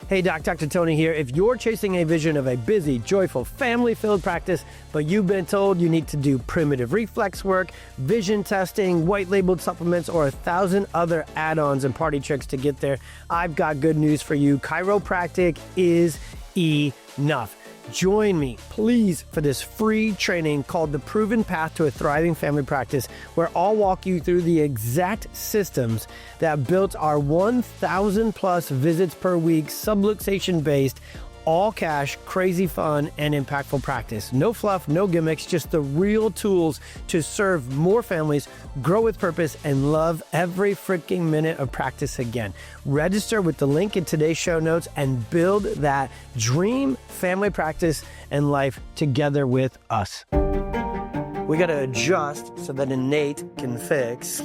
Hey Doc, Dr. Tony here. If you're chasing a vision of a busy, joyful, family-filled practice, but you've been told you need to do primitive reflex work, vision testing, white-labeled supplements, or 1,000 other add-ons and party tricks to get there, I've got good news for you. Chiropractic is enough. Join me, please, for this free training called The Proven Path to a Thriving Family Practice, where I'll walk you through the exact systems that built our 1,000 plus visits per week, subluxation-based, all cash, crazy fun, and impactful practice. No fluff, no gimmicks, just the real tools to serve more families, grow with purpose, and love every freaking minute of practice again. Register with the link in today's show notes and build that dream family practice and life together with us. We got to adjust so that innate can fix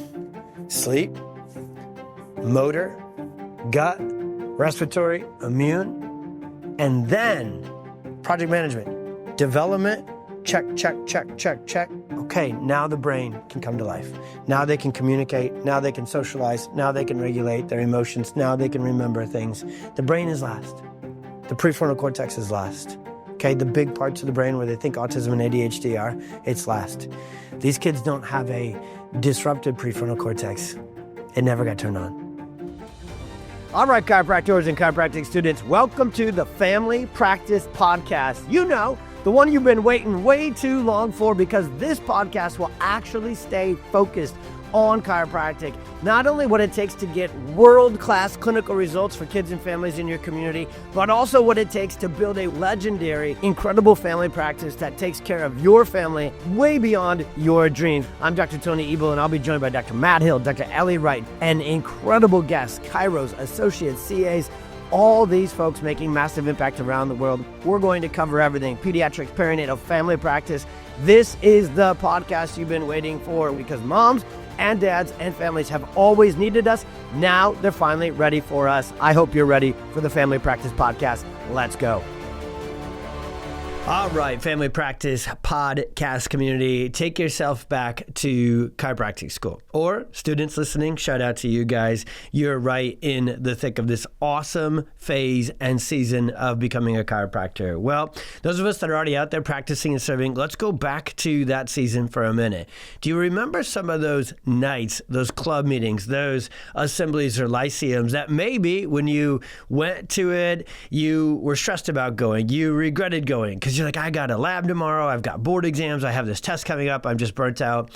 sleep, motor, gut, respiratory, immune, and then project management, development, check. Okay, now the brain can come to life. Now they can communicate. Now they can socialize. Now they can regulate their emotions. Now they can remember things. The brain is last. The prefrontal cortex is last. Okay, the big parts of the brain where they think autism and ADHD are, it's last. These kids don't have a disrupted prefrontal cortex. It never got turned on. All right, chiropractors and chiropractic students, welcome to the Family Practice Podcast. You know, the one you've been waiting way too long for, because this podcast will actually stay focused on chiropractic. Not only what it takes to get world-class clinical results for kids and families in your community, but also what it takes to build a legendary, incredible family practice that takes care of your family way beyond your dreams. I'm Dr. Tony Ebel, and I'll be joined by Dr. Matt Hill, Dr. Ellie Wright, and incredible guests, chiros, associates, CAs, all these folks making massive impact around the world. We're going to cover everything: pediatrics, perinatal, family practice. This is the podcast you've been waiting for, because moms and dads and families have always needed us. Now they're finally ready for us. I hope you're ready for the Family Practice Podcast. Let's go. All right, Family Practice Podcast community, take yourself back to chiropractic school. Or students listening, shout out to you guys. You're right in the thick of this awesome phase and season of becoming a chiropractor. Well, those of us that are already out there practicing and serving, let's go back to that season for a minute. Do you remember some of those nights, those club meetings, those assemblies or lyceums that maybe when you went to it, you were stressed about going, you regretted going, because you're like, I got a lab tomorrow, I've got board exams, I have this test coming up, I'm just burnt out.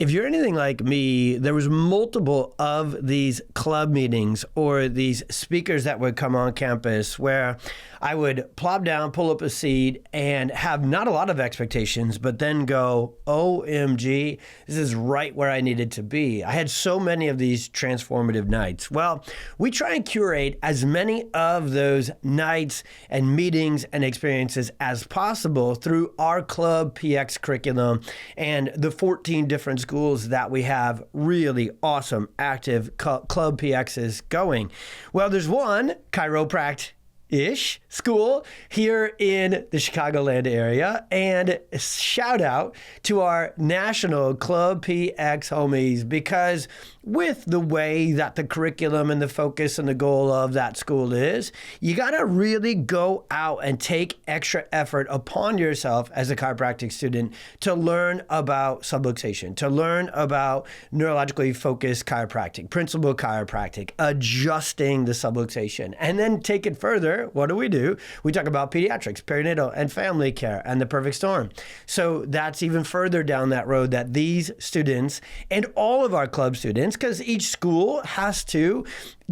If you're anything like me, there was multiple of these club meetings or these speakers that would come on campus where I would plop down, pull up a seat, and have not a lot of expectations, but then go, OMG, this is right where I needed to be. I had so many of these transformative nights. Well, we try and curate as many of those nights and meetings and experiences as possible through our Club PX curriculum and the 14 different schools that we have really awesome, active Club PXs going. Well, there's one, chiropractic-ish school here in the Chicagoland area, and shout out to our national Club PX homies, because with the way that the curriculum and the focus and the goal of that school is, you got to really go out and take extra effort upon yourself as a chiropractic student to learn about subluxation, to learn about neurologically focused chiropractic, principal chiropractic, adjusting the subluxation, and then take it further. What do? We talk about pediatrics, perinatal, and family care, and the perfect storm. So that's even further down that road that these students and all of our club students, because each school has to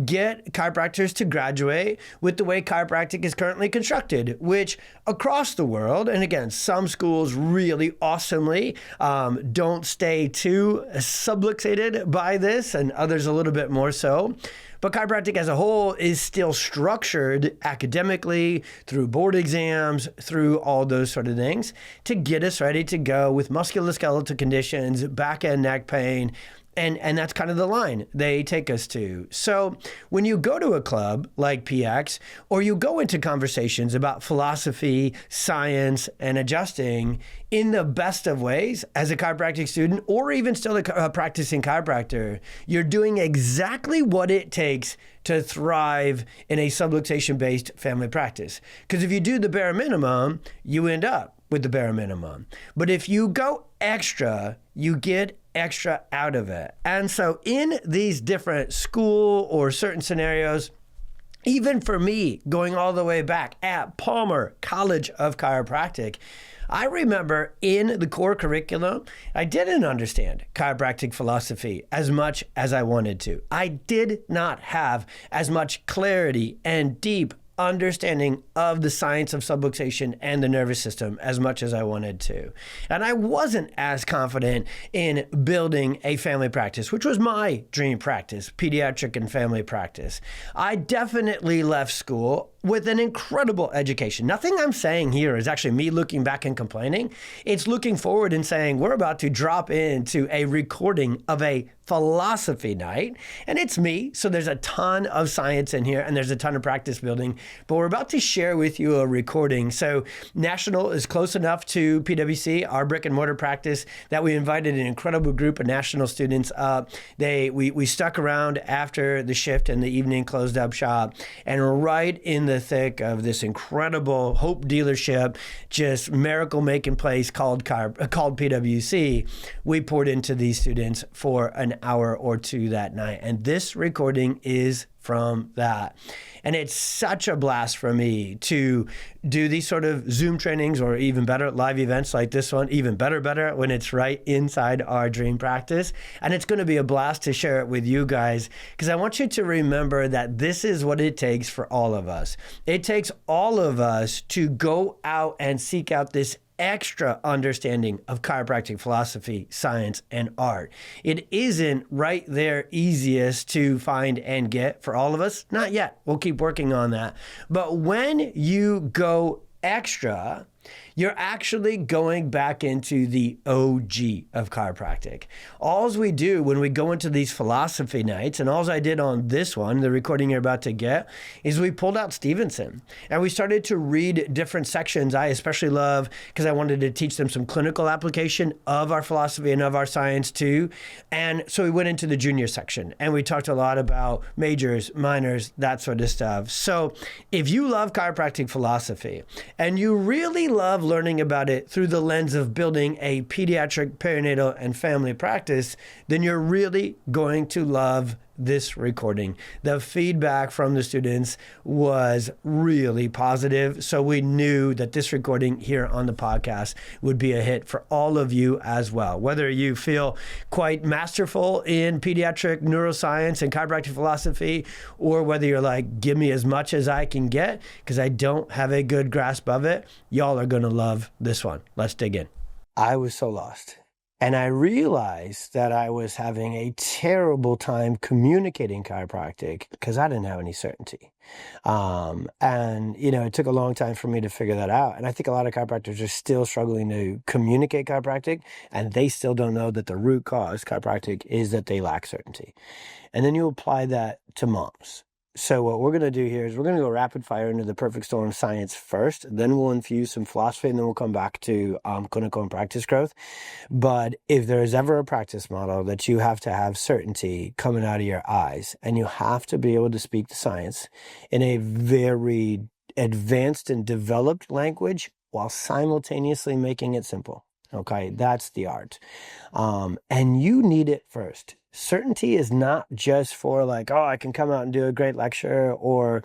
get chiropractors to graduate with the way chiropractic is currently constructed, which across the world, and again, some schools really awesomely don't stay too subluxated by this, and others a little bit more so. But chiropractic as a whole is still structured academically through board exams, through all those sort of things to get us ready to go with musculoskeletal conditions, back and neck pain, And that's kind of the line they take us to. So when you go to a club like PX, or you go into conversations about philosophy, science, and adjusting in the best of ways as a chiropractic student, or even still a practicing chiropractor, you're doing exactly what it takes to thrive in a subluxation-based family practice. Because if you do the bare minimum, you end up with the bare minimum. But if you go extra, you get extra out of it. And so in these different school or certain scenarios, even for me, going all the way back at Palmer College of Chiropractic, I remember in the core curriculum, I didn't understand chiropractic philosophy as much as I wanted to. I did not have as much clarity and deep understanding of the science of subluxation and the nervous system as much as I wanted to. And I wasn't as confident in building a family practice, which was my dream practice, pediatric and family practice. I definitely left school with an incredible education. Nothing I'm saying here is actually me looking back and complaining. It's looking forward and saying, we're about to drop into a recording of a philosophy night, and it's me, so there's a ton of science in here and there's a ton of practice building, but we're about to share with you a recording. So National is close enough to PwC, our brick and mortar practice, that we invited an incredible group of National students up. We stuck around after the shift and the evening closed up shop, and right in the thick of this incredible hope dealership, just miracle making place called PwC, we poured into these students for an hour or two that night. And this recording is from that. And it's such a blast for me to do these sort of Zoom trainings, or even better, live events like this one, even better when it's right inside our dream practice. And it's going to be a blast to share it with you guys, because I want you to remember that this is what it takes for all of us. It takes all of us to go out and seek out this extra understanding of chiropractic philosophy, science, and art. It isn't right there easiest to find and get for all of us. Not yet. We'll keep working on that. But when you go extra, you're actually going back into the OG of chiropractic. Alls we do when we go into these philosophy nights, and alls I did on this one, the recording you're about to get, is we pulled out Stevenson and we started to read different sections. I especially love, because I wanted to teach them some clinical application of our philosophy and of our science too. And so we went into the junior section and we talked a lot about majors, minors, that sort of stuff. So if you love chiropractic philosophy and you really love learning about it through the lens of building a pediatric, perinatal, and family practice, then you're really going to love this recording. The feedback from the students was really positive, so we knew that this recording here on the podcast would be a hit for all of you as well. Whether you feel quite masterful in pediatric neuroscience and chiropractic philosophy, or whether you're like, give me as much as I can get because I don't have a good grasp of it, y'all are going to love this one. Let's dig in. I was so lost. And I realized that I was having a terrible time communicating chiropractic because I didn't have any certainty. It took a long time for me to figure that out. And I think a lot of chiropractors are still struggling to communicate chiropractic, and they still don't know that the root cause chiropractic is that they lack certainty. And then you apply that to moms. So what we're going to do here is we're going to go rapid fire into the perfect storm science first, then we'll infuse some philosophy, and then we'll come back to clinical and practice growth. But if there is ever a practice model that you have to have certainty coming out of your eyes, and you have to be able to speak the science in a very advanced and developed language while simultaneously making it simple. Okay, that's the art. And you need it first. Certainty is not just for like, oh, I can come out and do a great lecture or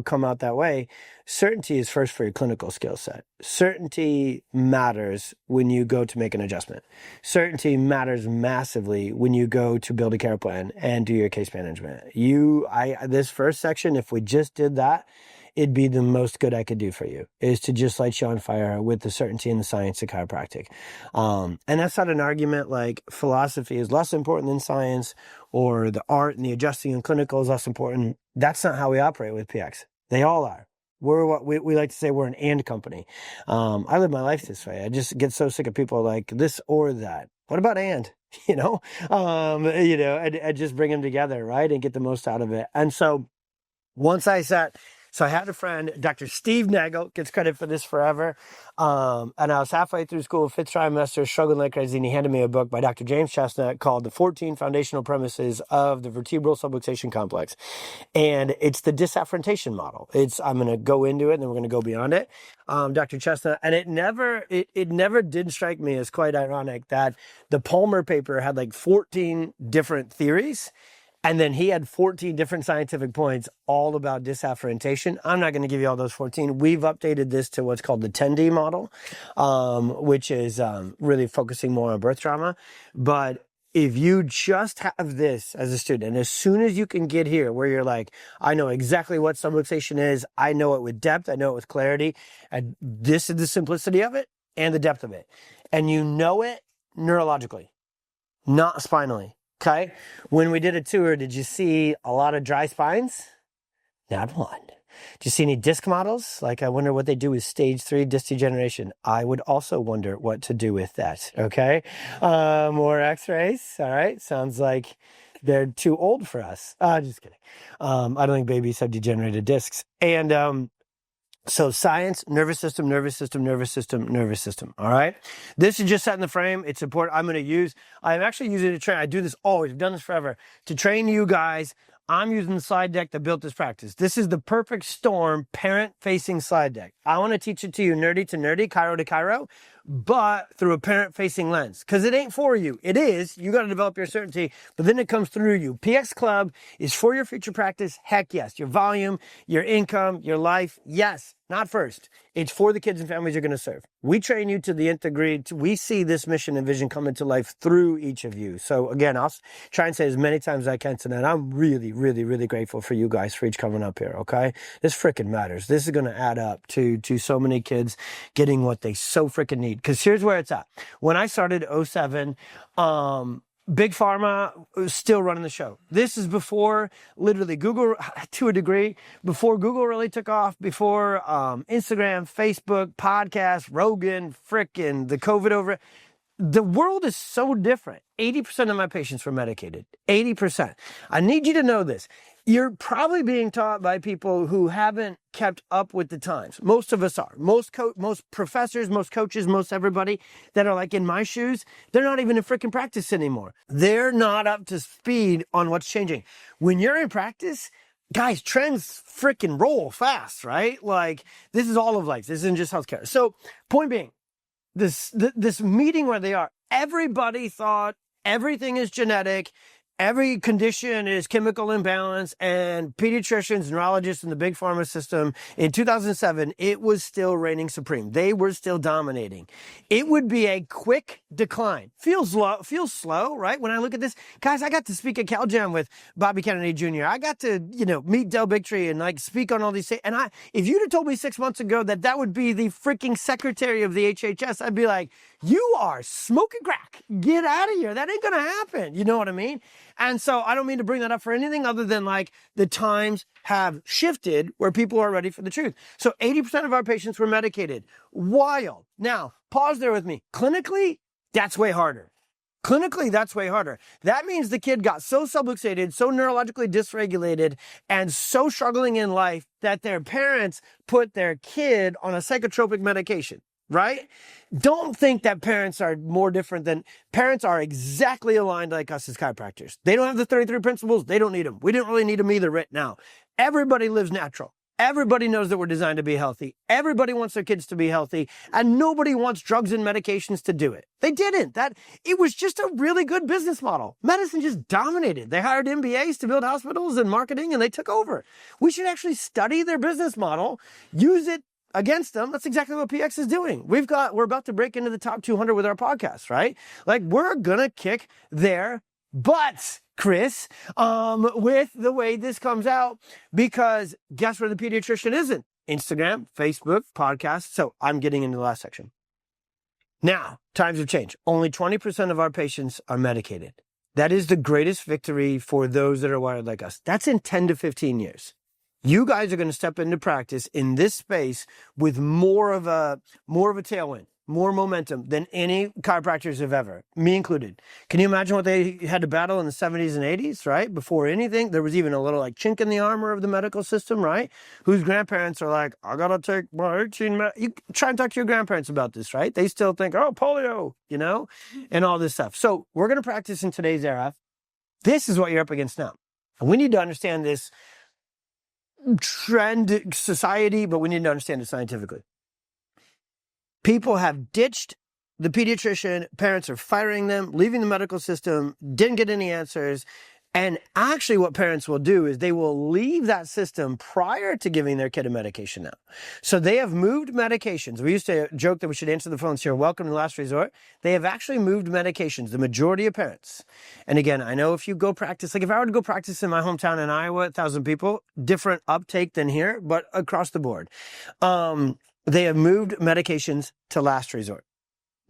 come out that way. Certainty is first for your clinical skill set. Certainty matters when you go to make an adjustment. Certainty matters massively when you go to build a care plan and do your case management. This first section, if we just did that, it'd be the most good I could do for you, is to just light you on fire with the certainty and the science of chiropractic. And that's not an argument like philosophy is less important than science, or the art and the adjusting and clinical is less important. That's not how we operate with PX. They all are. We're what we like to say, we're an and company. I live my life this way. I just get so sick of people like this or that. What about and? And just bring them together, right? And get the most out of it. And so once I had a friend, Dr. Steve Nagel, gets credit for this forever. And I was halfway through school, 5th trimester, struggling like crazy, and he handed me a book by Dr. James Chestnut called The 14 Foundational Premises of the Vertebral Subluxation Complex. And it's the disafferentation model. I'm going to go into it, and then we're going to go beyond it. Dr. Chestnut, and it never did strike me as quite ironic that the Palmer paper had like 14 different theories. And then he had 14 different scientific points all about disafferentation. I'm not going to give you all those 14. We've updated this to what's called the 10D model, which is really focusing more on birth trauma. But if you just have this as a student, and as soon as you can get here where you're like, I know exactly what subluxation is, I know it with depth, I know it with clarity, and this is the simplicity of it and the depth of it. And you know it neurologically, not spinally. Okay. When we did a tour, did you see a lot of dry spines? Not one. Did you see any disc models? Like, I wonder what they do with stage 3 disc degeneration. I would also wonder what to do with that. Okay. More x-rays. All right. Sounds like they're too old for us. Just kidding. I don't think babies have degenerated discs. And, so science, nervous system, nervous system, nervous system, nervous system. All right. This is just setting the frame. It's important. I'm actually using it to train. I do this always. I've done this forever to train you guys. I'm using the slide deck that built this practice. This is the perfect storm parent-facing slide deck. I want to teach it to you nerdy to nerdy, Chiro to Chiro, but through a parent-facing lens. Because it ain't for you. It is. You got to develop your certainty, but then it comes through you. PX Club is for your future practice. Heck yes. Your volume, your income, your life. Yes. Not first. It's for the kids and families you're going to serve. We train you to the nth degree. We see this mission and vision come into life through each of you. So again, I'll try and say as many times as I can tonight, I'm really, really, really grateful for you guys for each coming up here, okay? This freaking matters. This is going to add up to so many kids getting what they so freaking need. Because here's where it's at. When I started 07, Big Pharma was still running the show. This is before literally Google, to a degree, before Google really took off, before Instagram, Facebook, podcast, Rogan, frickin' the COVID over. The world is so different. 80% of my patients were medicated. 80%. I need you to know this. You're probably being taught by people who haven't kept up with the times. Most of us are. Most professors, most coaches, most everybody that are like in my shoes, they're not even in freaking practice anymore. They're not up to speed on what's changing. When you're in practice, guys, trends freaking roll fast, right? Like, this is all of life. This isn't just healthcare. So, point being, this meeting where they are, everybody thought everything is genetic. Every condition is chemical imbalance, and pediatricians, neurologists in the big pharma system in 2007, it was still reigning supreme. They were still dominating. It would be a quick decline. Feels slow, right? When I look at this, guys, I got to speak at CalJam with Bobby Kennedy Jr. I got to, meet Del Bigtree and like speak on all these things. And if you'd have told me 6 months ago that would be the freaking secretary of the HHS, I'd be like, you are smoking crack. Get out of here. That ain't going to happen. You know what I mean? And so I don't mean to bring that up for anything other than like the times have shifted where people are ready for the truth. So 80% of our patients were medicated. Wild. Now, pause there with me. Clinically, that's way harder. That means the kid got so subluxated, so neurologically dysregulated, and so struggling in life that their parents put their kid on a psychotropic medication. Right? Don't think that parents are more different than parents are exactly aligned like us as chiropractors. They don't have the 33 principles. They don't need them. We didn't really need them either right now. Everybody lives natural. Everybody knows that we're designed to be healthy. Everybody wants their kids to be healthy, and nobody wants drugs and medications to do it. They didn't. It was just a really good business model. Medicine just dominated. They hired MBAs to build hospitals and marketing, and they took over. We should actually study their business model, use it against them. That's exactly what PX is doing. We're about to break into the top 200 with our podcast, right? Like, we're going to kick their butts, Chris, with the way this comes out, because guess where the pediatrician isn't? Instagram, Facebook, podcast. So I'm getting into the last section. Now, times have changed. Only 20% of our patients are medicated. That is the greatest victory for those that are wired like us. That's in 10 to 15 years. You guys are going to step into practice in this space with more of a tailwind, more momentum than any chiropractors have ever, me included. Can you imagine what they had to battle in the 70s and 80s, right? Before anything, there was even a little like chink in the armor of the medical system, right? Whose grandparents are like, I got to take my 18, you try and talk to your grandparents about this, right? They still think, oh, polio, you know, and all this stuff. So we're going to practice in today's era. This is what you're up against now. And we need to understand this trend society, but we need to understand it scientifically. People have ditched the pediatrician, parents are firing them, leaving the medical system, didn't get any answers. And actually what parents will do is they will leave that system prior to giving their kid a medication now. So they have moved medications. We used to joke that we should answer the phones here. Welcome to last resort. They have actually moved medications, the majority of parents. And again, I know if you go practice, like if I were to go practice in my hometown in Iowa, 1,000 people, different uptake than here, but across the board. They have moved medications to last resort.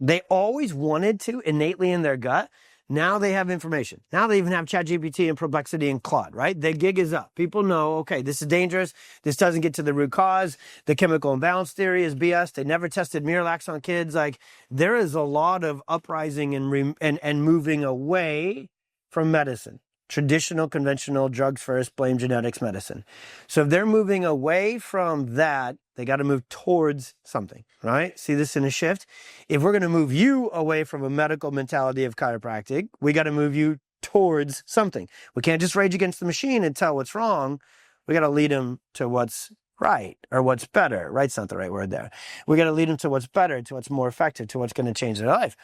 They always wanted to innately in their gut. Now they have information. Now they even have ChatGPT and Perplexity and Claude, right? The gig is up. People know, okay, this is dangerous. This doesn't get to the root cause. The chemical imbalance theory is BS. They never tested Miralax on kids. Like there is a lot of uprising and moving away from medicine. Traditional, conventional, drugs first, blame genetics medicine. So if they're moving away from that, they got to move towards something, right? See this in a shift? If we're going to move you away from a medical mentality of chiropractic, we got to move you towards something. We can't just rage against the machine and tell what's wrong. We got to lead them to what's right or what's better. Right's not the right word there. We got to lead them to what's better, to what's more effective, to what's going to change their life.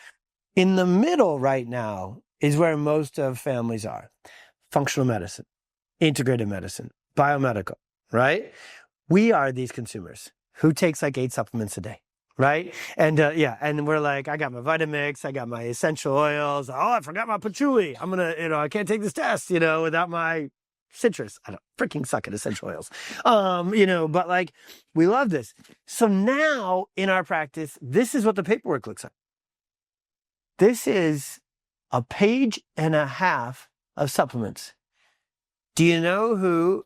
In the middle right now is where most of families are. Functional medicine, integrated medicine, biomedical, right? We are these consumers who takes like 8 supplements a day, right? And and we're like, I got my Vitamix, I got my essential oils. Oh, I forgot my patchouli. I'm going to, I can't take this test, without my citrus. I don't freaking suck at essential oils. But like, we love this. So now in our practice, this is what the paperwork looks like. This is a page and a half of supplements. Do you know who?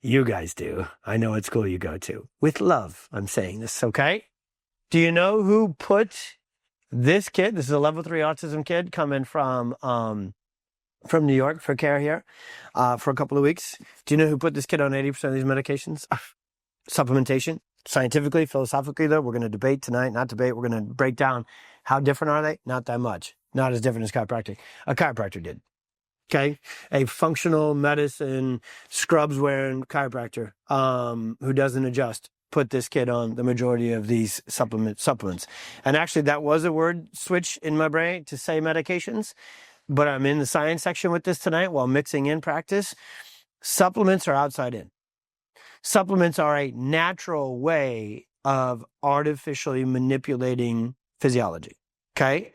You guys do. I know what school you go to. With love, I'm saying this, okay? Do you know who put this kid? This is a level 3 autism kid coming from New York for care here for a couple of weeks. Do you know who put this kid on 80% of these medications? Supplementation. Scientifically, philosophically, though, we're going to debate tonight. Not debate. We're going to break down how different are they? Not that much. Not as different as chiropractic. A chiropractor did. Okay, a functional medicine scrubs wearing chiropractor who doesn't adjust put this kid on the majority of these supplements. And actually, that was a word switch in my brain to say medications, but I'm in the science section with this tonight while mixing in practice. Supplements are outside in. Supplements are a natural way of artificially manipulating physiology. Okay.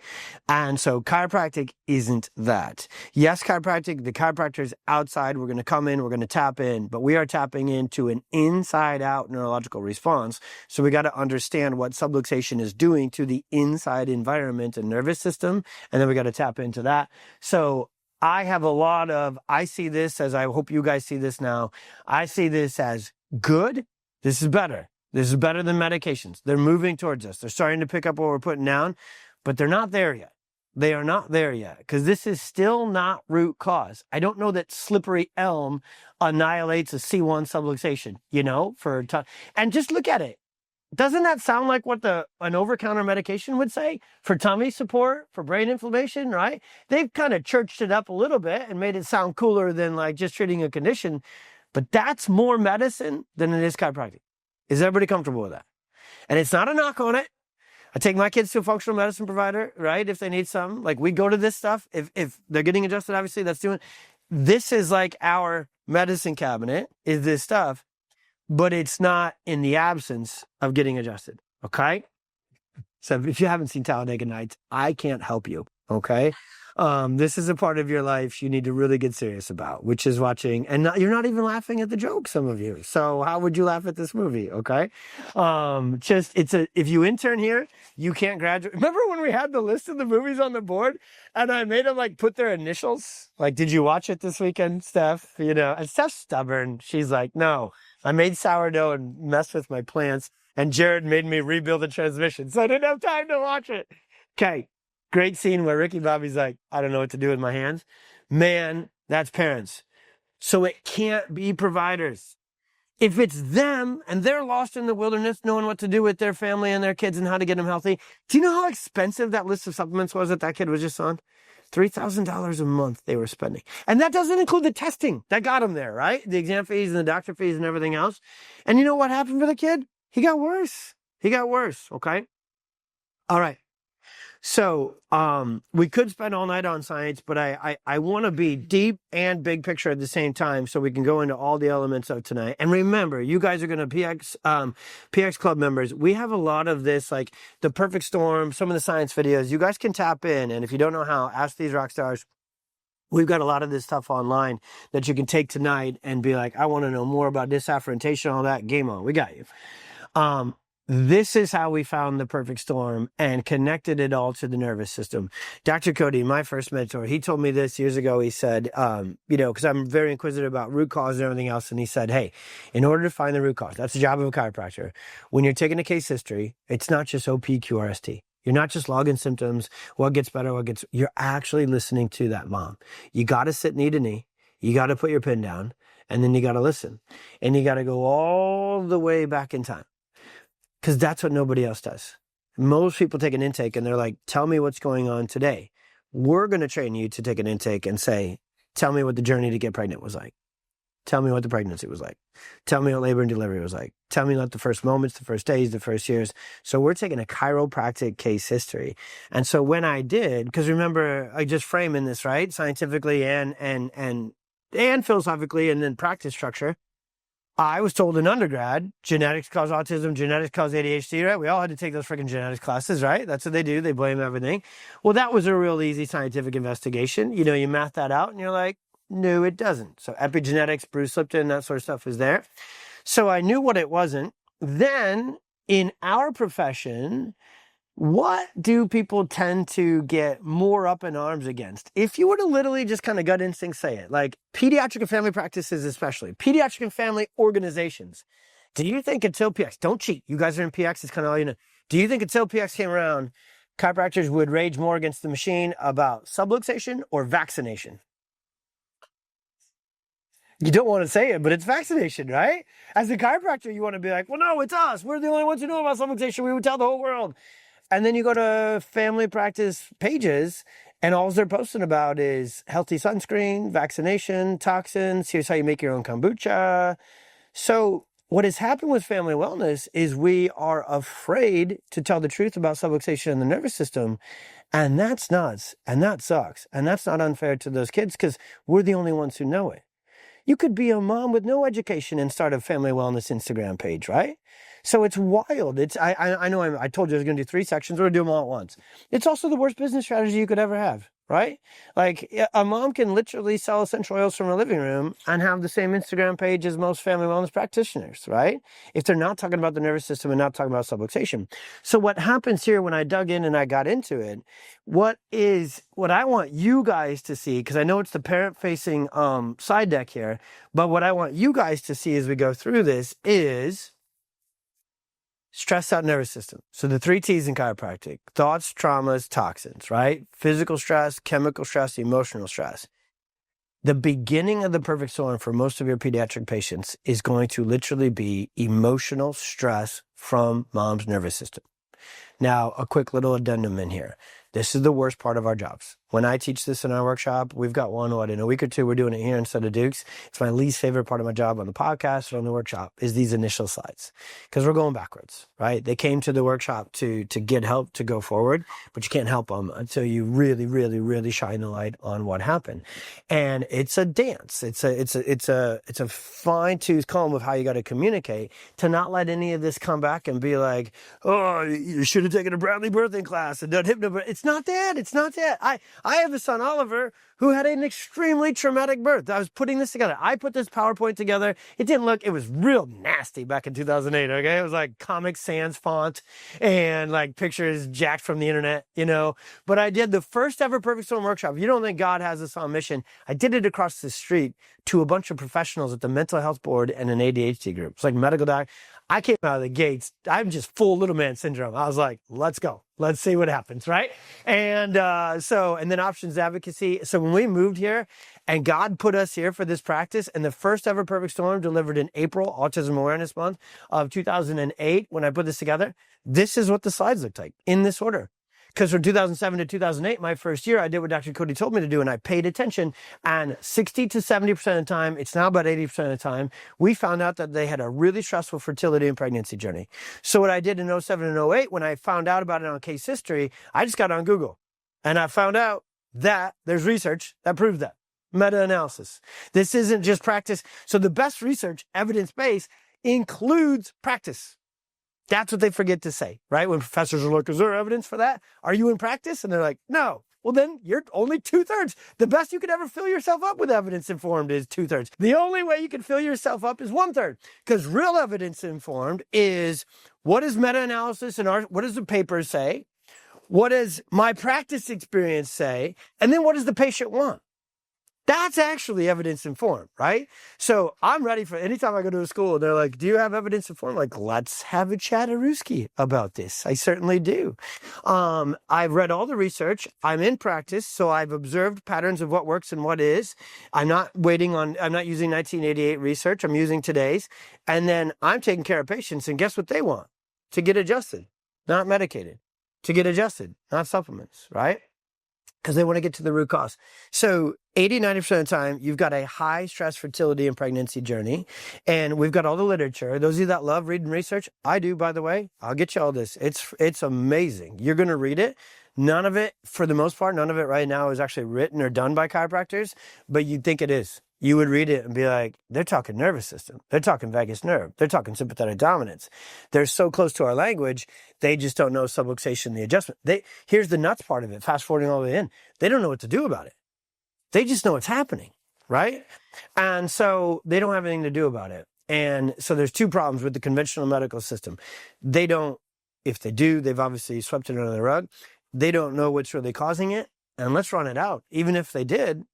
And so chiropractic isn't that. Yes, chiropractic, the chiropractor is outside. We're going to come in, we're going to tap in, but we are tapping into an inside out neurological response. So we got to understand what subluxation is doing to the inside environment and nervous system. And then we got to tap into that. So I see this as, I hope you guys see this now. I see this as good. This is better. This is better than medications. They're moving towards us. They're starting to pick up what we're putting down. But they're not there yet. They are not there yet because this is still not root cause. I don't know that slippery elm annihilates a C1 subluxation, and just look at it. Doesn't that sound like what an over-counter medication would say for tummy support, for brain inflammation, right? They've kind of churched it up a little bit and made it sound cooler than like just treating a condition. But that's more medicine than it is chiropractic. Is everybody comfortable with that? And it's not a knock on it. I take my kids to a functional medicine provider, right? If they need some, like we go to this stuff. If they're getting adjusted, obviously this is like our medicine cabinet is this stuff, but it's not in the absence of getting adjusted. Okay. So if you haven't seen Talladega Nights, I can't help you. Okay. This is a part of your life you need to really get serious about, which is watching, and you're not even laughing at the joke, some of you. So how would you laugh at this movie? Okay. If you intern here, you can't graduate. Remember when we had the list of the movies on the board and I made them like put their initials? Like, did you watch it this weekend, Steph? And Steph's stubborn. She's like, no, I made sourdough and messed with my plants. And Jared made me rebuild the transmission, so I didn't have time to watch it. Okay, great scene where Ricky Bobby's like, I don't know what to do with my hands. Man, that's parents. So it can't be providers. If it's them and they're lost in the wilderness, knowing what to do with their family and their kids and how to get them healthy, do you know how expensive that list of supplements was that kid was just on? $3,000 a month they were spending. And that doesn't include the testing that got them there, right? The exam fees and the doctor fees and everything else. And you know what happened for the kid? He got worse. Okay? All right. So we could spend all night on science, but I want to be deep and big picture at the same time so we can go into all the elements of tonight. And remember, you guys are going to PX Club members. We have a lot of this, like the perfect storm, some of the science videos. You guys can tap in. And if you don't know how, ask these rock stars. We've got a lot of this stuff online that you can take tonight and be like, I want to know more about disafferentation, all that. Game on. We got you. This is how we found the perfect storm and connected it all to the nervous system. Dr. Cody, my first mentor, he told me this years ago. He said, because I'm very inquisitive about root cause and everything else. And he said, hey, in order to find the root cause, that's the job of a chiropractor. When you're taking a case history, it's not just OPQRST. You're not just logging symptoms, what gets better, you're actually listening to that mom. You got to sit knee to knee. You got to put your pin down, and then you got to listen. And you got to go all the way back in time. Because that's what nobody else does. Most people take an intake and they're like, tell me what's going on today. We're going to train you to take an intake and say, tell me what the journey to get pregnant was like. Tell me what the pregnancy was like. Tell me what labor and delivery was like. Tell me what the first moments, the first days, the first years. So we're taking a chiropractic case history. And so when I did, because remember, I just framing this, right? Scientifically and philosophically, and then practice structure. I was told in undergrad, genetics cause autism, genetics cause ADHD, right? We all had to take those freaking genetics classes, right? That's what they do. They blame everything. Well, that was a real easy scientific investigation. You math that out and you're like, no, it doesn't. So epigenetics, Bruce Lipton, that sort of stuff is there. So I knew what it wasn't. Then in our profession, what do people tend to get more up in arms against? If you were to literally just kind of gut instinct say it, like pediatric and family practices especially, pediatric and family organizations, do you think until PX, don't cheat, you guys are in PX, it's kind of all you know, do you think until PX came around, chiropractors would rage more against the machine about subluxation or vaccination? You don't want to say it, but it's vaccination, right? As a chiropractor, you want to be like, well, no, it's us. We're the only ones who know about subluxation. We would tell the whole world. And then you go to family practice pages and all they're posting about is healthy sunscreen, vaccination, toxins. Here's how you make your own kombucha. So what has happened with family wellness is we are afraid to tell the truth about subluxation in the nervous system. And that's nuts. And that sucks. And that's not unfair to those kids because we're the only ones who know it. You could be a mom with no education and start a family wellness Instagram page, right? So it's wild. I know I told you I was going to do 3 sections. We're going to do them all at once. It's also the worst business strategy you could ever have, right? Like a mom can literally sell essential oils from her living room and have the same Instagram page as most family wellness practitioners, right? If they're not talking about the nervous system and not talking about subluxation. So what happens here when I dug in and I got into it, what I want you guys to see, because I know it's the parent-facing side deck here, but what I want you guys to see as we go through this is stressed out nervous system. So the 3 T's in chiropractic: thoughts, traumas, toxins, right? Physical stress, chemical stress, emotional stress. The beginning of the perfect storm for most of your pediatric patients is going to literally be emotional stress from mom's nervous system. Now, a quick little addendum in here. This is the worst part of our jobs. When I teach this in our workshop, we've got one, in a week or two, we're doing it here instead of Duke's. It's my least favorite part of my job on the podcast or on the workshop is these initial slides. Because we're going backwards, right? They came to the workshop to get help to go forward, but you can't help them until you really, really, really shine the light on what happened. And it's a dance. It's a fine-tooth comb of how you got to communicate to not let any of this come back and be like, oh, you should have taken a Bradley birthing class and done hypnobirthing. It's not that. I have a son, Oliver, who had an extremely traumatic birth. I was putting this together. I put this PowerPoint together. It was real nasty back in 2008, okay? It was like Comic Sans font and like pictures jacked from the internet, But I did the first ever Perfect Storm workshop. If you don't think God has us on mission, I did it across the street to a bunch of professionals at the mental health board and an ADHD group. It's like medical doc. I came out of the gates. I'm just full little man syndrome. I was like, let's go. Let's see what happens, right? And then options advocacy. So when we moved here and God put us here for this practice, and the first ever Perfect Storm delivered in April, Autism Awareness Month of 2008, when I put this together, this is what the slides looked like in this order. Because from 2007 to 2008, my first year, I did what Dr. Cody told me to do, and I paid attention. And 60 to 70% of the time, it's now about 80% of the time, we found out that they had a really stressful fertility and pregnancy journey. So what I did in 07 and 08, when I found out about it on case history, I just got on Google. And I found out that there's research that proves that. Meta-analysis. This isn't just practice. So the best research, evidence-based, includes practice. That's what they forget to say, right? When professors are like, is there evidence for that? Are you in practice? And they're like, no. Well, then you're only 2/3. The best you could ever fill yourself up with evidence-informed is 2/3. The only way you can fill yourself up is 1/3. Because real evidence-informed is, what is meta-analysis and what does the paper say? What does my practice experience say? And then what does the patient want? That's actually evidence-informed, right? So I'm ready for anytime I go to a school, they're like, do you have evidence-informed? Like, let's have a chatterooski about this. I certainly do. I've read all the research. I'm in practice, so I've observed patterns of what works and what is. I'm not using 1988 research. I'm using today's. And then I'm taking care of patients, and guess what they want? To get adjusted, not medicated. To get adjusted, not supplements, right? Because they want to get to the root cause. So 80-90% of the time, you've got a high stress fertility and pregnancy journey. And we've got all the literature. Those of you that love reading research, I do, by the way. I'll get you all this. It's amazing. You're going to read it. None of it, for the most part, none of it right now is actually written or done by chiropractors, but you'd think it is. You would read it and be like, they're talking nervous system. They're talking vagus nerve. They're talking sympathetic dominance. They're so close to our language, they just don't know subluxation, the adjustment. Here's the nuts part of it, fast forwarding all the way in. They don't know what to do about it. They just know it's happening, right? And so they don't have anything to do about it. And so there's two problems with the conventional medical system. They don't, if they do, they've obviously swept it under the rug. They don't know what's really causing it. And let's run it out. Even if they did,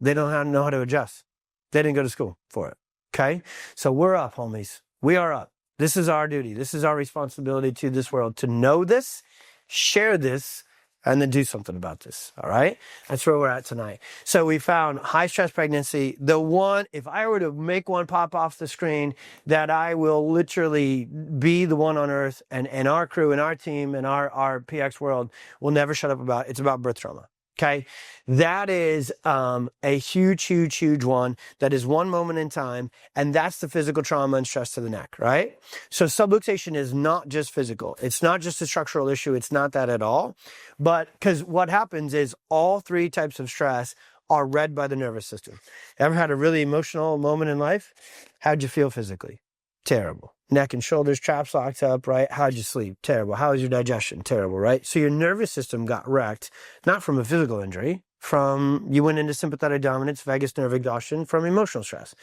they don't know how to adjust. They didn't go to school for it. Okay? So we're up, homies. We are up. This is our duty. This is our responsibility to this world, to know this, share this, and then do something about this. All right? That's where we're at tonight. So we found high stress pregnancy. The one, if I were to make one pop off the screen, that I will literally be the one on earth, and our crew and our team and our PX world will never shut up about, it's about birth trauma. Okay, that is a huge, huge, huge one. That is one moment in time, and that's the physical trauma and stress to the neck, right? So subluxation is not just physical. It's not just a structural issue. It's not that at all. But because what happens is all three types of stress are read by the nervous system. Ever had a really emotional moment in life? How'd you feel physically? Terrible. Neck and shoulders, traps locked up, right? How'd you sleep? Terrible. How was your digestion? Terrible, right? So your nervous system got wrecked, not from a physical injury, from you went into sympathetic dominance, vagus nerve exhaustion from emotional stress.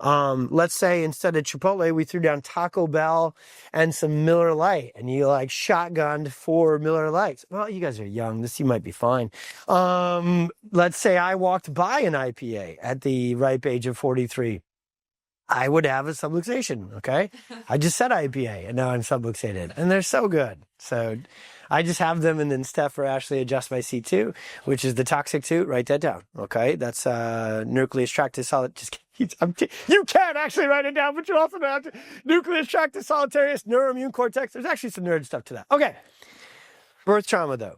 Let's say instead of Chipotle, we threw down Taco Bell and some Miller Lite, and you like shotgunned 4 Miller Lights. Well, you guys are young. You might be fine. Let's say I walked by an IPA at the ripe age of 43. I would have a subluxation, okay? I just said IPA, and now I'm subluxated, and they're so good. So I just have them, and then Steph or Ashley adjust my C2, which is the toxic 2. Write that down, okay? That's nucleus tractus solid. You can actually write it down, but you also have to. Nucleus tractus solitarius, neuroimmune cortex. There's actually some nerd stuff to that. Okay. Birth trauma, though.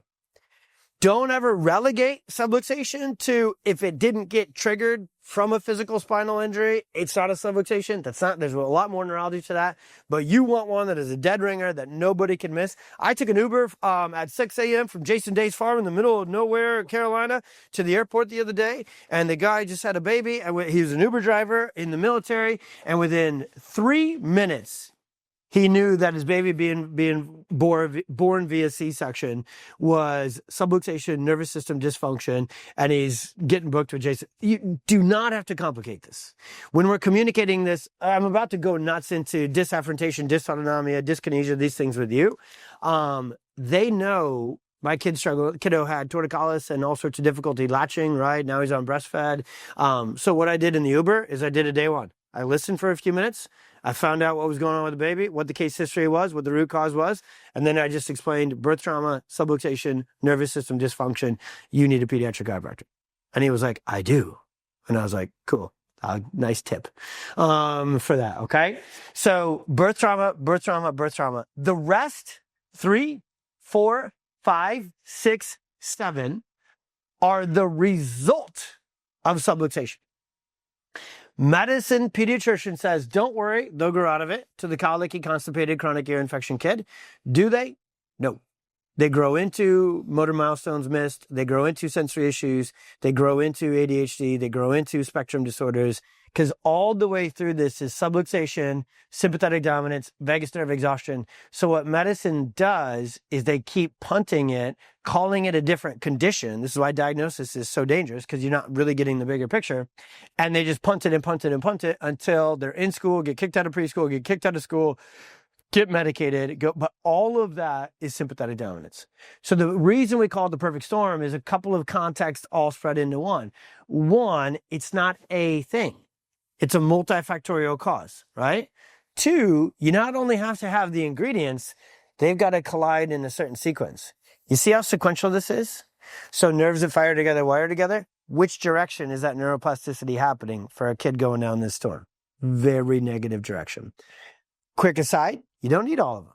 Don't ever relegate subluxation to if it didn't get triggered from a physical spinal injury, it's not a subluxation. There's a lot more neurology to that, but you want one that is a dead ringer that nobody can miss. I took an Uber at 6 a.m. from Jason Day's farm in the middle of nowhere, Carolina, to the airport the other day, and the guy just had a baby, and he was an Uber driver in the military, and within 3 minutes, He knew that his baby being born via C-section was subluxation, nervous system dysfunction, and he's getting booked with Jason. You do not have to complicate this. When we're communicating this, I'm about to go nuts into disafferentation, dysautonomia, dyskinesia, these things with you. They know my kiddo had torticollis and all sorts of difficulty latching, right? Now he's on breastfed. So what I did in the Uber is I did a day one. I listened for a few minutes. I found out what was going on with the baby, what the case history was, what the root cause was. And then I just explained birth trauma, subluxation, nervous system dysfunction. You need a pediatric chiropractor. And he was like, I do. And I was like, cool. Nice tip for that. Okay. So birth trauma. The rest, 3, 4, 5, 6, 7 are the result of subluxation. Medicine pediatrician says, don't worry, they'll grow out of it to the colicky, constipated, chronic ear infection kid. Do they? No. They grow into motor milestones missed. They grow into sensory issues. They grow into ADHD. They grow into spectrum disorders. Because all the way through this is subluxation, sympathetic dominance, vagus nerve exhaustion. So what medicine does is they keep punting it, calling it a different condition. This is why diagnosis is so dangerous, because you're not really getting the bigger picture. And they just punt it and punt it and punt it until they're in school, get kicked out of preschool, get kicked out of school, get medicated, but all of that is sympathetic dominance. So the reason we call it the perfect storm is a couple of contexts all spread into one. One, it's not a thing. It's a multifactorial cause, right? 2, you not only have to have the ingredients, they've got to collide in a certain sequence. You see how sequential this is? So nerves that fire together, wire together. Which direction is that neuroplasticity happening for a kid going down this storm? Very negative direction. Quick aside, you don't need all of them.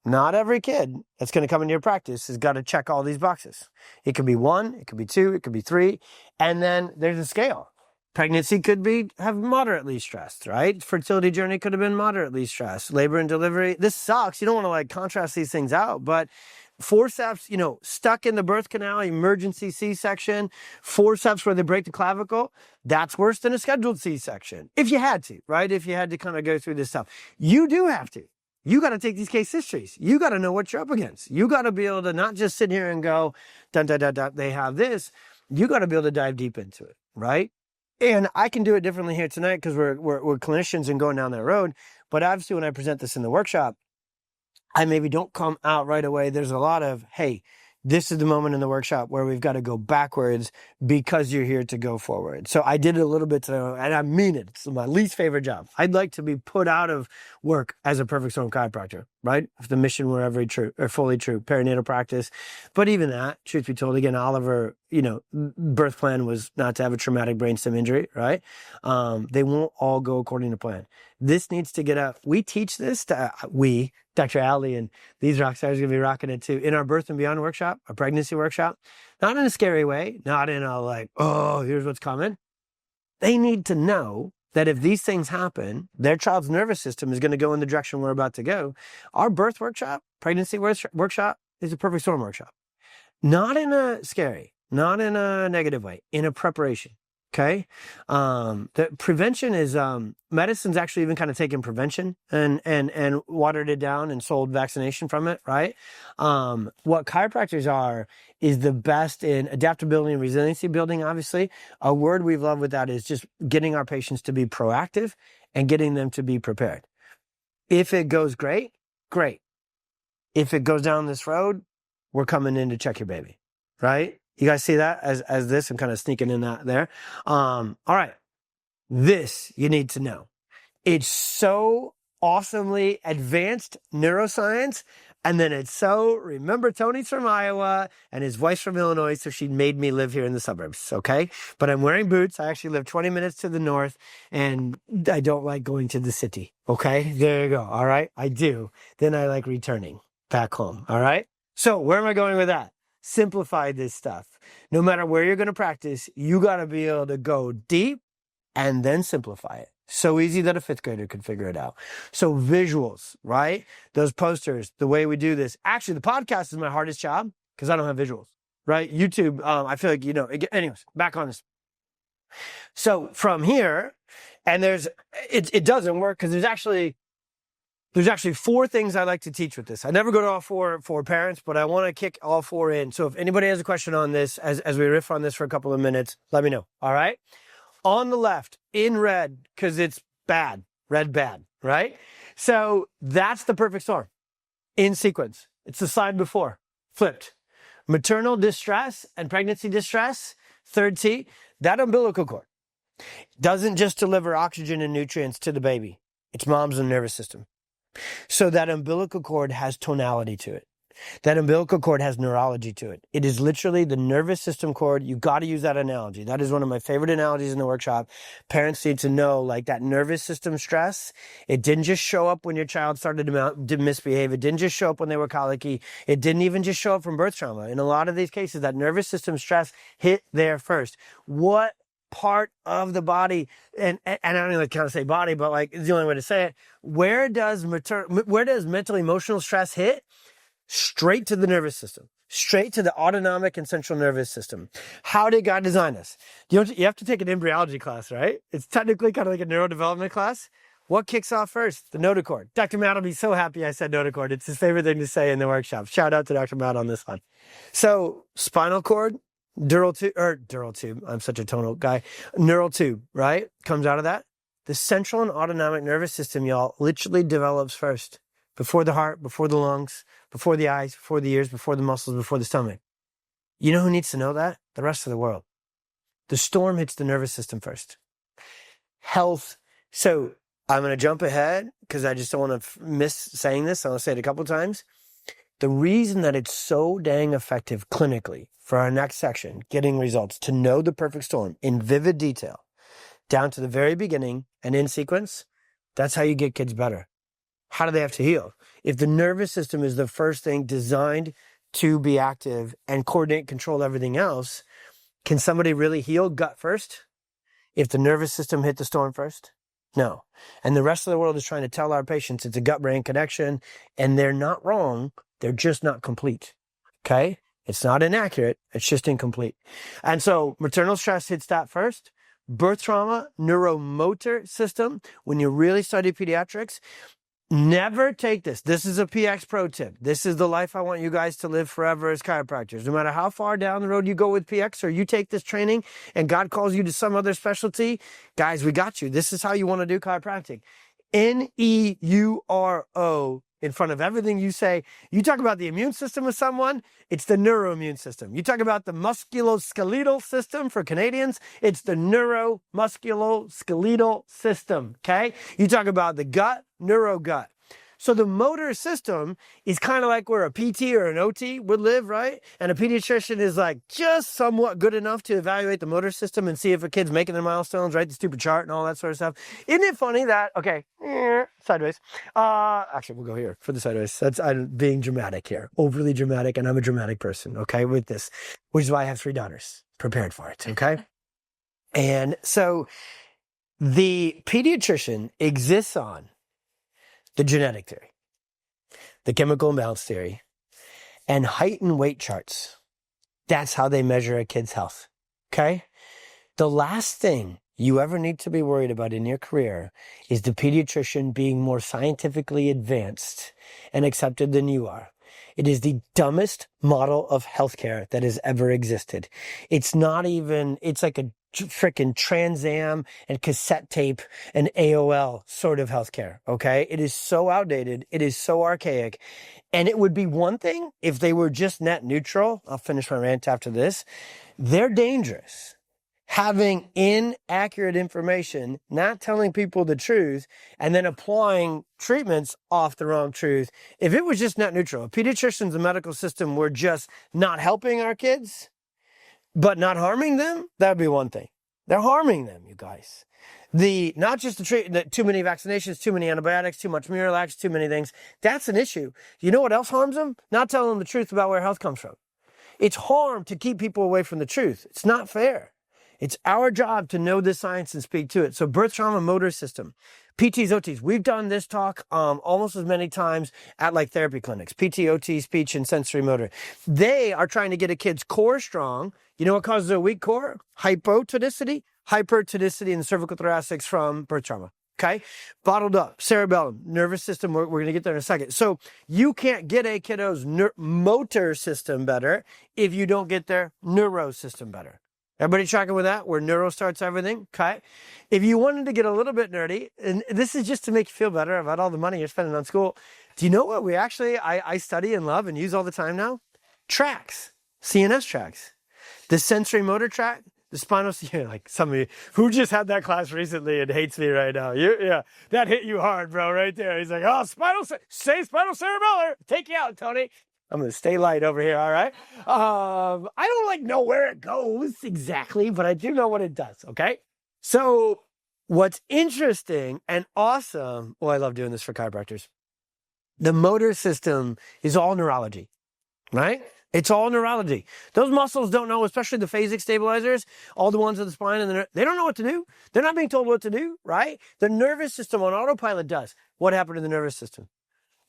Not every kid that's going to come into your practice has got to check all these boxes. It could be 1, it could be 2, it could be 3, and then there's a scale. Pregnancy could have moderately stressed, right? Fertility journey could have been moderately stressed. Labor and delivery, this sucks. You don't want to contrast these things out, but forceps, stuck in the birth canal, emergency C-section, forceps where they break the clavicle, that's worse than a scheduled C-section. If you had to, right? If you had to kind of go through this stuff. You do have to. You got to take these case histories. You got to know what you're up against. You got to be able to not just sit here and go, dun, dun, dun, dun, they have this. You got to be able to dive deep into it, right? And I can do it differently here tonight because we're clinicians and going down that road. But obviously, when I present this in the workshop, I maybe don't come out right away. There's a lot of, hey, this is the moment in the workshop where we've got to go backwards because you're here to go forward. So I did it a little bit today, and I mean it. It's my least favorite job. I'd like to be put out of work as a perfect storm chiropractor, right? If the mission were fully true, perinatal practice. But even that, truth be told, again, Oliver, birth plan was not to have a traumatic brainstem injury, right? They won't all go according to plan. This needs to get out. We teach this to, Dr. Alley and these rock stars are going to be rocking it too. In our birth and beyond workshop, a pregnancy workshop, not in a scary way, not in a like, oh, here's what's coming. They need to know that if these things happen, their child's nervous system is going to go in the direction we're about to go. Our birth workshop, pregnancy workshop is a perfect storm workshop. Not in a scary, not in a negative way, in a preparation. Okay. The prevention is, medicine's actually even kind of taken prevention and watered it down and sold vaccination from it. Right. What chiropractors are is the best in adaptability and resiliency building. Obviously, a word we've loved with that is just getting our patients to be proactive and getting them to be prepared. If it goes great. If it goes down this road, we're coming in to check your baby. Right. You guys see that as this? I'm kind of sneaking in that there. All right. This you need to know. It's so awesomely advanced neuroscience. And then it's remember, Tony's from Iowa and his wife's from Illinois. So she made me live here in the suburbs. Okay. But I'm wearing boots. I actually live 20 minutes to the north and I don't like going to the city. Okay. There you go. All right. I do. Then I like returning back home. All right. So where am I going with that? Simplify this stuff. No matter where you're going to practice, you got to be able to go deep and then simplify it. So easy that a 5th grader could figure it out. So visuals, right? Those posters, the way we do this. Actually, the podcast is my hardest job because I don't have visuals, right? YouTube, I feel like, anyways, back on this. So from here, and it doesn't work because there's actually There's actually 4 things I like to teach with this. I never go to all 4 for parents, but I want to kick all 4 in. So if anybody has a question on this, as we riff on this for a couple of minutes, let me know. All right. On the left, in red, because it's bad, red bad, right? So that's the perfect storm in sequence. It's the slide before, flipped. Maternal distress and pregnancy distress, third T, that umbilical cord doesn't just deliver oxygen and nutrients to the baby. It's mom's nervous system. So that umbilical cord has tonality to it. That umbilical cord has neurology to it. It is literally the nervous system cord. You got to use that analogy. That is one of my favorite analogies in the workshop. Parents need to know, like, that nervous system stress, it didn't just show up when your child started to misbehave. It didn't just show up when they were colicky. It didn't even just show up from birth trauma. In a lot of these cases, that nervous system stress hit there first. What part of the body, and I don't even kind of say body, but like it's the only way to say it. Where does mental emotional stress hit? Straight to the nervous system, straight to the autonomic and central nervous system. How did God design us? You have to take an embryology class, right? It's technically kind of like a neurodevelopment class. What kicks off first? The notochord. Dr. Matt will be so happy I said notochord. It's his favorite thing to say in the workshop. Shout out to Dr. Matt on this one. So spinal cord, dural tube. I'm such a tonal guy. Neural tube, right? Comes out of that. The central and autonomic nervous system, y'all, literally develops first. Before the heart, before the lungs, before the eyes, before the ears, before the muscles, before the stomach. You know who needs to know that? The rest of the world. The storm hits the nervous system first. Health. So I'm going to jump ahead because I just don't want to miss saying this. I'll say it a couple of times. The reason that it's so dang effective clinically for our next section, getting results, to know the perfect storm in vivid detail, down to the very beginning and in sequence, that's how you get kids better. How do they have to heal? If the nervous system is the first thing designed to be active and coordinate, control everything else, can somebody really heal gut first if the nervous system hit the storm first? No. And the rest of the world is trying to tell our patients it's a gut-brain connection, and they're not wrong. They're just not complete. Okay? It's not inaccurate. It's just incomplete. And so maternal stress hits that first. Birth trauma, neuromotor system. When you really study pediatrics, never take this. This is a PX pro tip. This is the life I want you guys to live forever as chiropractors. No matter how far down the road you go with PX or you take this training and God calls you to some other specialty, guys, we got you. This is how you want to do chiropractic. Neuro in front of everything you say. You talk about the immune system of someone, it's the neuroimmune system. You talk about the musculoskeletal system for Canadians, it's the neuromusculoskeletal system, okay? You talk about the gut, neurogut. So the motor system is kind of like where a PT or an OT would live, right? And a pediatrician is like just somewhat good enough to evaluate the motor system and see if a kid's making their milestones, right? The stupid chart and all that sort of stuff. Isn't it funny that, okay, sideways. Actually, we'll go here for the sideways. I'm being dramatic here, overly dramatic, and I'm a dramatic person, okay, with this, which is why I have 3 daughters, prepared for it, okay? And so the pediatrician exists on the genetic theory, the chemical imbalance theory, and height and weight charts. That's how they measure a kid's health, okay? The last thing you ever need to be worried about in your career is the pediatrician being more scientifically advanced and accepted than you are. It is the dumbest model of healthcare that has ever existed. It's like a freaking Trans Am and cassette tape and AOL sort of healthcare, okay? It is so outdated. It is so archaic. And it would be one thing if they were just net neutral. I'll finish my rant after this. They're dangerous. Having inaccurate information, not telling people the truth, and then applying treatments off the wrong truth. If it was just net neutral, pediatricians, the medical system were just not helping our kids, but not harming them, that would be one thing. They're harming them, you guys. Not just too many vaccinations, too many antibiotics, too much Miralax, too many things. That's an issue. You know what else harms them? Not telling them the truth about where health comes from. It's harm to keep people away from the truth. It's not fair. It's our job to know this science and speak to it. So birth trauma motor system, PTs, OTs. We've done this talk almost as many times at like therapy clinics, PT, OT, speech, and sensory motor. They are trying to get a kid's core strong. You know what causes a weak core? Hypotonicity in the cervical thoracics from birth trauma. Okay, bottled up, cerebellum, nervous system. We're going to get there in a second. So you can't get a kiddo's motor system better if you don't get their neuro system better. Everybody tracking with that? Where neuro starts everything. Okay, if you wanted to get a little bit nerdy, and this is just to make you feel better about all the money you're spending on school. Do you know what I study and love and use all the time now? Tracks, CNS tracks, the sensory motor tract. The spinal, like some of you who just had that class recently and hates me right now. Yeah, that hit you hard, bro, right there. He's like, oh, spinal cerebellar. Take you out, Tony. I'm going to stay light over here, all right? I don't know where it goes exactly, but I do know what it does, okay? So what's interesting and awesome, I love doing this for chiropractors. The motor system is all neurology, right? It's all neurology. Those muscles don't know, especially the phasic stabilizers, all the ones of the spine, and they don't know what to do. They're not being told what to do, right? The nervous system on autopilot does. What happened to the nervous system?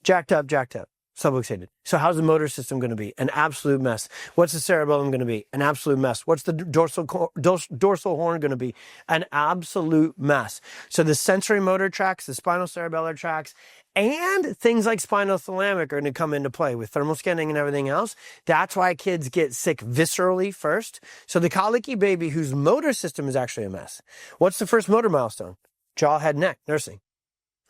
Jacked up, subluxated. So how's the motor system going to be? An absolute mess. What's the cerebellum going to be? An absolute mess. What's the dorsal horn going to be? An absolute mess. So the sensory motor tracts, the spinal cerebellar tracts, and things like spinal thalamic are going to come into play with thermal scanning and everything else. That's why kids get sick viscerally first. So the colicky baby whose motor system is actually a mess. What's the first motor milestone? Jaw, head, neck, nursing.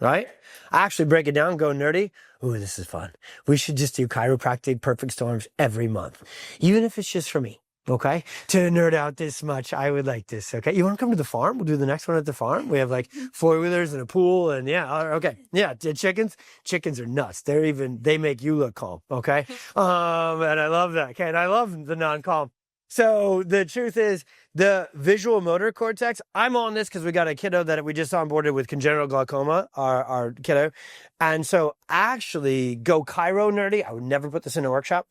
Right? I actually break it down, go nerdy. Ooh, this is fun. We should just do chiropractic perfect storms every month. Even if it's just for me. Okay, to nerd out this much, I would like this. Okay, you want to come to the farm? We'll do the next one at the farm. We have like 4-wheelers and a pool, and chickens are nuts. They make you look calm. Okay, and I love that. Okay, and I love the non-calm. So the truth is, the visual motor cortex, I'm on this because we got a kiddo that we just onboarded with congenital glaucoma, our kiddo. And so actually go Chiro nerdy. I would never put this in a workshop.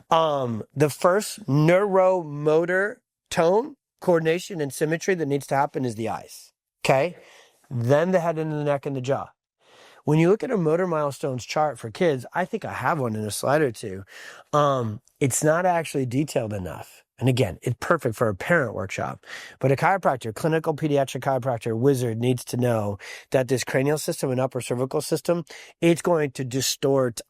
The first neuromotor tone, coordination, and symmetry that needs to happen is the eyes. Okay. Then the head and the neck and the jaw. When you look at a motor milestones chart for kids, I think I have one in a slide or two. It's not actually detailed enough. And again, it's perfect for a parent workshop. But a chiropractor, clinical pediatric chiropractor wizard needs to know that this cranial system and upper cervical system, it's going to distort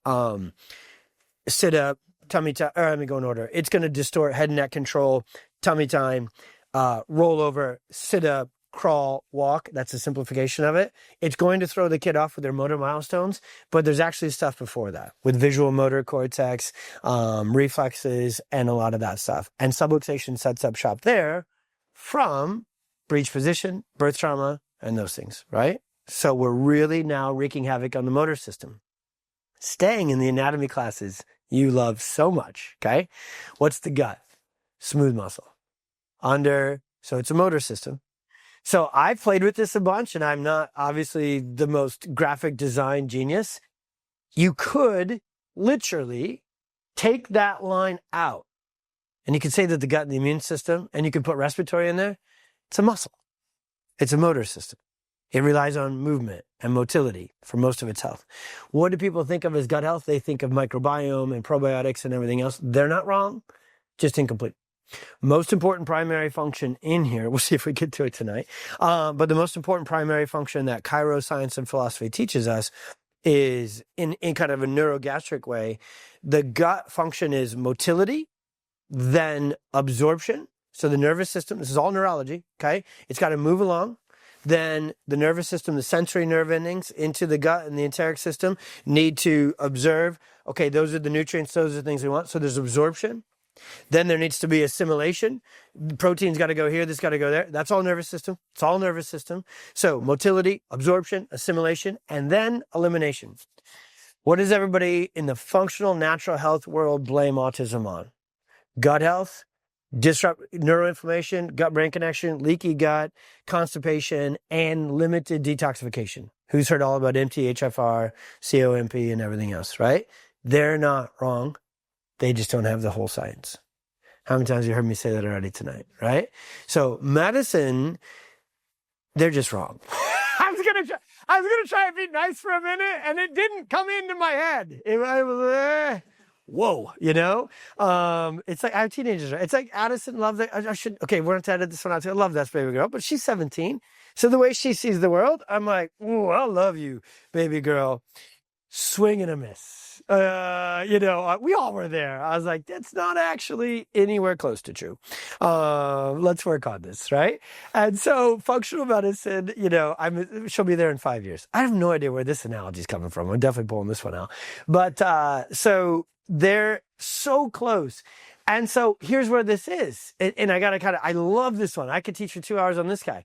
sit up, tummy time, or let me go in order. It's going to distort head and neck control, tummy time, roll over, sit up, crawl, walk. That's a simplification of it. It's going to throw the kid off with their motor milestones, but there's actually stuff before that with visual motor cortex, reflexes, and a lot of that stuff. And subluxation sets up shop there from breech position, birth trauma, and those things, right? So we're really now wreaking havoc on the motor system. Staying in the anatomy classes you love so much, okay? What's the gut? Smooth muscle. So it's a motor system. So I've played with this a bunch, and I'm not obviously the most graphic design genius. You could literally take that line out, and you could say that the gut and the immune system, and you could put respiratory in there. It's a muscle. It's a motor system. It relies on movement and motility for most of its health. What do people think of as gut health? They think of microbiome and probiotics and everything else. They're not wrong, just incomplete. Most important primary function in here, we'll see if we get to it tonight, but the most important primary function that Chiro science and philosophy teaches us is in kind of a neurogastric way. The gut function is motility, then absorption. So the nervous system, this is all neurology, okay? It's got to move along. Then the nervous system, the sensory nerve endings into the gut and the enteric system need to observe, okay, those are the nutrients, those are the things we want. So there's absorption. Then there needs to be assimilation. The protein's got to go here, this got to go there. That's all nervous system. It's all nervous system. So motility, absorption, assimilation, and then elimination. What does everybody in the functional natural health world blame autism on? Gut health, neuroinflammation, gut-brain connection, leaky gut, constipation, and limited detoxification. Who's heard all about MTHFR, COMP, and everything else, right? They're not wrong. They just don't have the whole science. How many times have you heard me say that already tonight, right? So medicine, they're just wrong. I was gonna try and be nice for a minute, and it didn't come into my head. It was, whoa, you know? It's like I have teenagers, right? It's like Addison loves it. Okay, we're not to edit this one out. I love that baby girl, but she's 17. So the way she sees the world, I'm like, ooh, I love you, baby girl. Swing and a miss. We all were there. I was like, that's not actually anywhere close to true. Let's work on this, right? And so functional medicine, she'll be there in 5 years. I have no idea where this analogy is coming from. I'm definitely pulling this one out. But so they're so close. And so here's where this is. And I love this one. I could teach for 2 hours on this guy.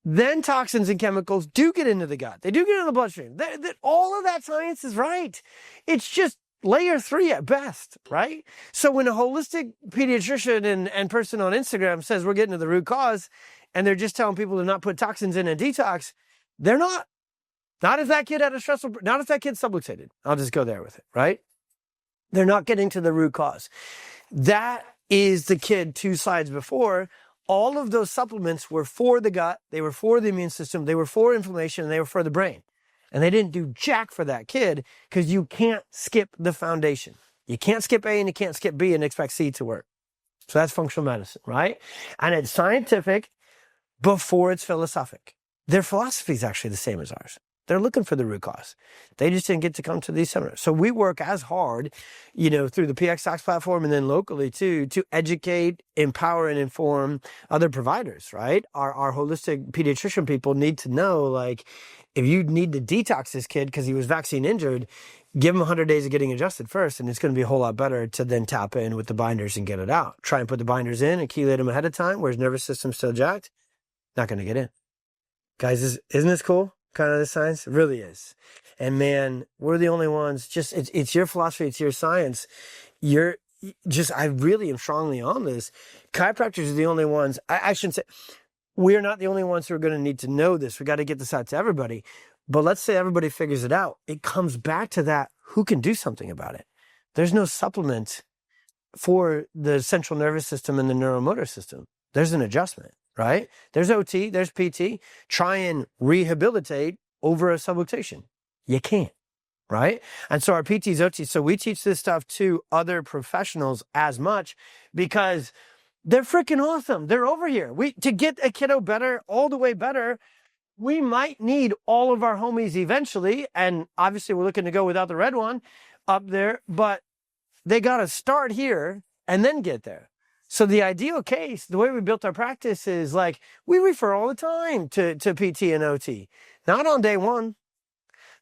Then toxins and chemicals do get into the gut. They do get into the bloodstream. All of that science is right. It's just layer 3 at best, right? So when a holistic pediatrician and person on Instagram says we're getting to the root cause and they're just telling people to not put toxins in and detox, they're not. Not if that kid had not if that kid's subluxated. I'll just go there with it, right? They're not getting to the root cause. That is the kid 2 slides before. All of those supplements were for the gut, they were for the immune system, they were for inflammation, and they were for the brain. And they didn't do jack for that kid because you can't skip the foundation. You can't skip A and you can't skip B and expect C to work. So that's functional medicine, right? And it's scientific before it's philosophic. Their philosophy is actually the same as ours. They're looking for the root cause. They just didn't get to come to these seminars. So we work as hard, through the PX Talks platform and then locally too, to educate, empower, and inform other providers, right? Our holistic pediatrician people need to know, like, if you need to detox this kid because he was vaccine injured, give him 100 days of getting adjusted first, and it's going to be a whole lot better to then tap in with the binders and get it out. Try and put the binders in and chelate him ahead of time where his nervous system's still jacked. Not going to get in. Guys, isn't this cool? Kind of the science? It really is. And man, we're the only ones, it's your philosophy, it's your science. I really am strongly on this. Chiropractors are the only ones, I shouldn't say, we're not the only ones who are going to need to know this. We got to get this out to everybody. But let's say everybody figures it out. It comes back to that, who can do something about it? There's no supplement for the central nervous system and the neuromotor system. There's an adjustment. Right? There's OT, there's PT. Try and rehabilitate over a subluxation. You can't, right? And so our PTs, OTs, so we teach this stuff to other professionals as much because they're freaking awesome. They're over here. To get a kiddo better, all the way better, we might need all of our homies eventually. And obviously we're looking to go without the red one up there, but they got to start here and then get there. So the ideal case, the way we built our practice is like, we refer all the time to PT and OT. Not on day one.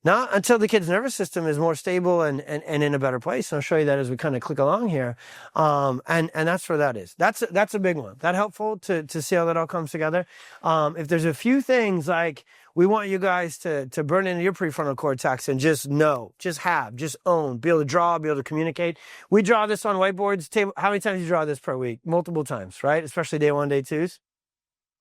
Not until the kid's nervous system is more stable and in a better place. And I'll show you that as we kind of click along here. And that's where that is. That's a big one. That helpful to see how that all comes together. If there's a few things like, we want you guys to burn into your prefrontal cortex and just know, just own, be able to draw, be able to communicate. We draw this on whiteboards. How many times do you draw this per week? Multiple times, right? Especially day 1, day 2s.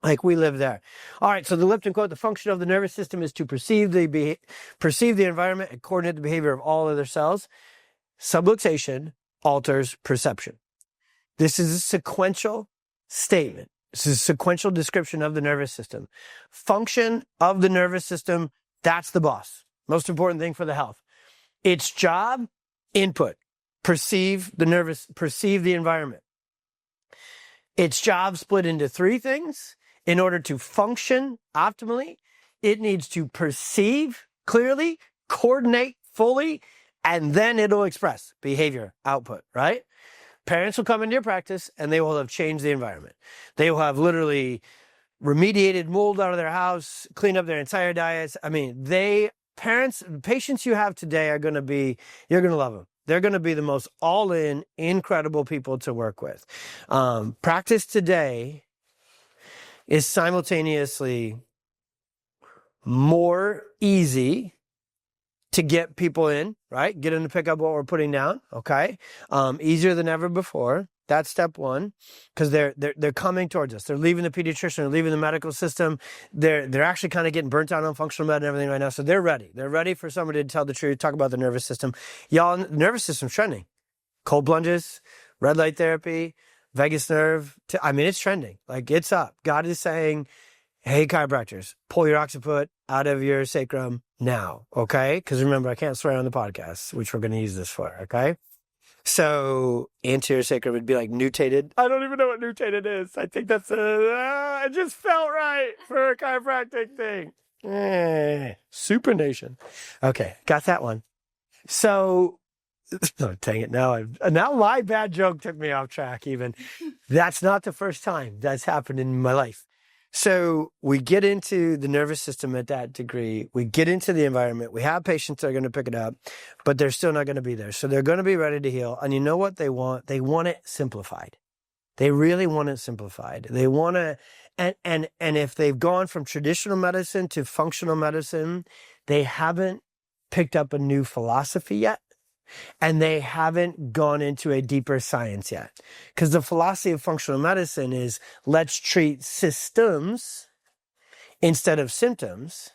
Like we live there. All right. So the Lipton quote, the function of the nervous system is to perceive the environment and coordinate the behavior of all other cells. Subluxation alters perception. This is a sequential statement. This is a sequential description of the nervous system. Function of the nervous system, that's the boss. Most important thing for the health. Its job, input. Perceive the environment. Its job split into 3 things. In order to function optimally, it needs to perceive clearly, coordinate fully, and then it'll express behavior output, right? Parents will come into your practice and they will have changed the environment. They will have literally remediated mold out of their house, cleaned up their entire diets. I mean, patients you have today you're going to love them. They're going to be the most all-in, incredible people to work with. Practice today is simultaneously more easy to get people in, right? Get them to pick up what we're putting down, okay? Easier than ever before. That's step 1, because they're coming towards us. They're leaving the pediatrician, they're leaving the medical system. They're actually kind of getting burnt out on functional med and everything right now. So they're ready. They're ready for somebody to tell the truth, talk about the nervous system. Y'all, the nervous system's trending. Cold plunges, red light therapy, vagus nerve. It's trending. Like, it's up. God is saying, hey, chiropractors, pull your occiput out of your sacrum now, okay? Because remember, I can't swear on the podcast, which we're going to use this for, okay? So anterior sacrum would be like nutated. I don't even know what nutated is. I think that's it just felt right for a chiropractic thing. Supination. Okay, got that one. So, oh, dang it. Now my bad joke took me off track even. That's not the first time that's happened in my life. So we get into the nervous system at that degree. We get into the environment. We have patients that are going to pick it up, but they're still not going to be there. So they're going to be ready to heal. And you know what they want? They want it simplified. They really want it simplified. They want to, and if they've gone from traditional medicine to functional medicine, they haven't picked up a new philosophy yet. And they haven't gone into a deeper science yet. Because the philosophy of functional medicine is let's treat systems instead of symptoms.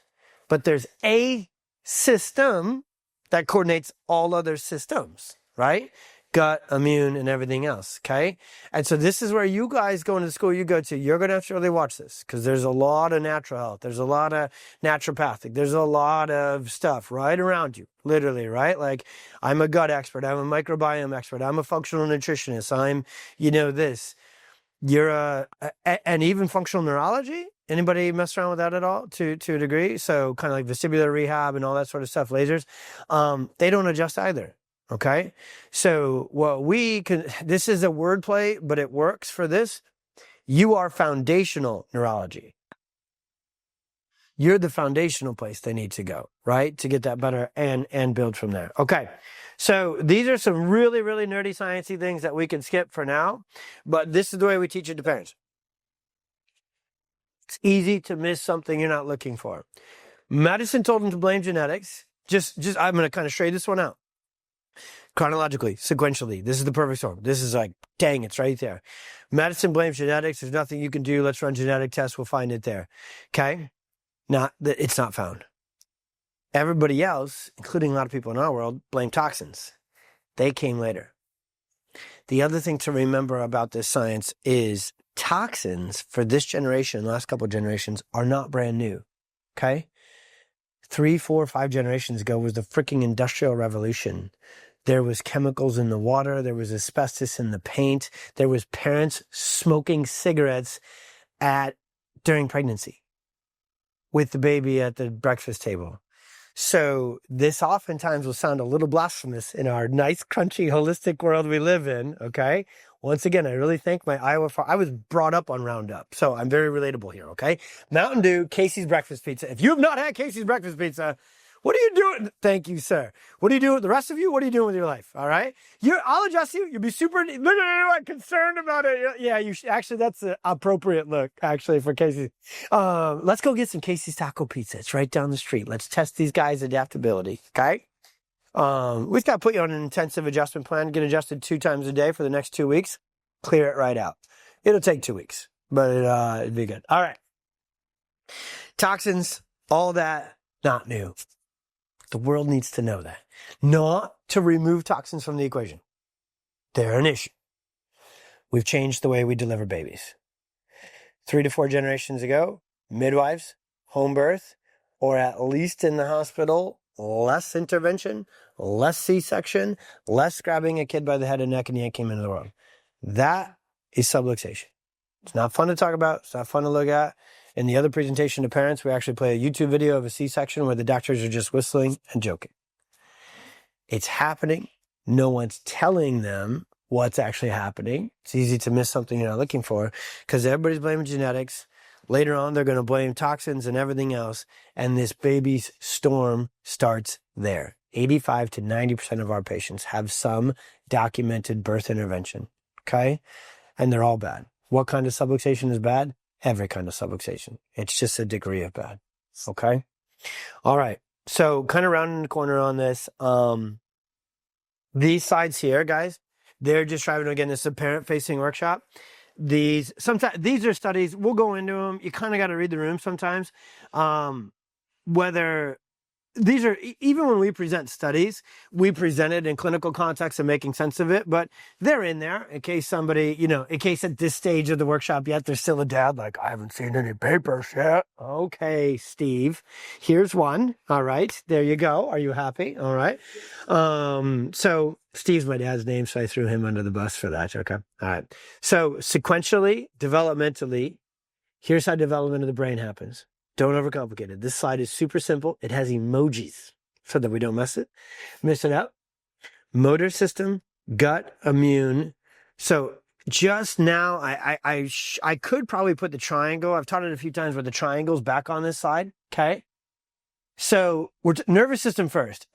But there's a system that coordinates all other systems, right? Gut, immune, and everything else, okay? And so this is where you guys go into the school you go to, you're going to have to really watch this because there's a lot of natural health. There's a lot of naturopathic. There's a lot of stuff right around you, literally, right? Like I'm a gut expert. I'm a microbiome expert. I'm a functional nutritionist. I'm, this. You're and even functional neurology. Anybody mess around with that at all to a degree? So kind of like vestibular rehab and all that sort of stuff, lasers. They don't adjust either. Okay. So what this is a wordplay, but it works for this. You are foundational neurology. You're the foundational place they need to go, right? To get that better and build from there. Okay. So these are some really, really nerdy sciencey things that we can skip for now, but this is the way we teach it to parents. It's easy to miss something you're not looking for. Medicine told them to blame genetics. Just I'm going to kind of stray this one out. Chronologically, sequentially, this is the perfect storm. This is like, dang, it's right there. Medicine blames genetics. There's nothing you can do. Let's run genetic tests. We'll find it there. Okay? It's not found. Everybody else, including a lot of people in our world, blame toxins. They came later. The other thing to remember about this science is toxins for this generation, last couple of generations, are not brand new. Okay? 3, 4, 5 generations ago was the freaking Industrial Revolution. There was chemicals in the water. There was asbestos in the paint. There was parents smoking cigarettes during pregnancy with the baby at the breakfast table. So this oftentimes will sound a little blasphemous in our nice, crunchy, holistic world we live in, okay? Once again, I really thank my Iowa farm. I was brought up on Roundup, so I'm very relatable here, okay? Mountain Dew, Casey's Breakfast Pizza. If you have not had Casey's Breakfast Pizza, what are you doing? Thank you, sir. What are you doing? The rest of you, what are you doing with your life? All right? I'll adjust you. You'll be super concerned about it. Yeah, you should. Actually, that's an appropriate look, actually, for Casey's. Let's go get some Casey's Taco Pizza. It's right down the street. Let's test these guys' adaptability, okay? We've got to put you on an intensive adjustment plan. Get adjusted 2 times a day for the next 2 weeks. Clear it right out. It'll take 2 weeks, but it'd be good. All right. Toxins, all that, not new. The world needs to know that. Not to remove toxins from the equation. They're an issue. We've changed the way we deliver babies. 3 to 4 generations ago, midwives, home birth, or at least in the hospital, less intervention, less C-section, less grabbing a kid by the head and neck and yanking him into the world. That is subluxation. It's not fun to talk about. It's not fun to look at. In the other presentation to parents, we actually play a YouTube video of a C-section where the doctors are just whistling and joking. It's happening. No one's telling them what's actually happening. It's easy to miss something you're not looking for because everybody's blaming genetics. Later on, they're going to blame toxins and everything else. And this baby's storm starts there. 85 to 90% of our patients have some documented birth intervention. Okay? And they're all bad. What kind of subluxation is bad? Every kind of subluxation. It's just a degree of bad. Okay? All right. So kind of rounding the corner on this. These slides here, guys, they're just driving, again, this is a parent-facing workshop. These are studies. We'll go into them. You kind of got to read the room sometimes. Whether these are, even when we present studies, we present it in clinical context and making sense of it, but they're in there in case somebody, in case at this stage of the workshop yet, there's still a dad like, I haven't seen any papers yet. Okay, Steve, here's one. All right, there you go. Are you happy? All right. So Steve's my dad's name, so I threw him under the bus for that. Okay. All right. So sequentially, developmentally, here's how development of the brain happens. Don't overcomplicate it. This slide is super simple. It has emojis so that we don't miss it up. Motor system, gut, immune. So just now, I could probably put the triangle. I've taught it a few times where the triangle's back on this side. Okay. So we're nervous system first.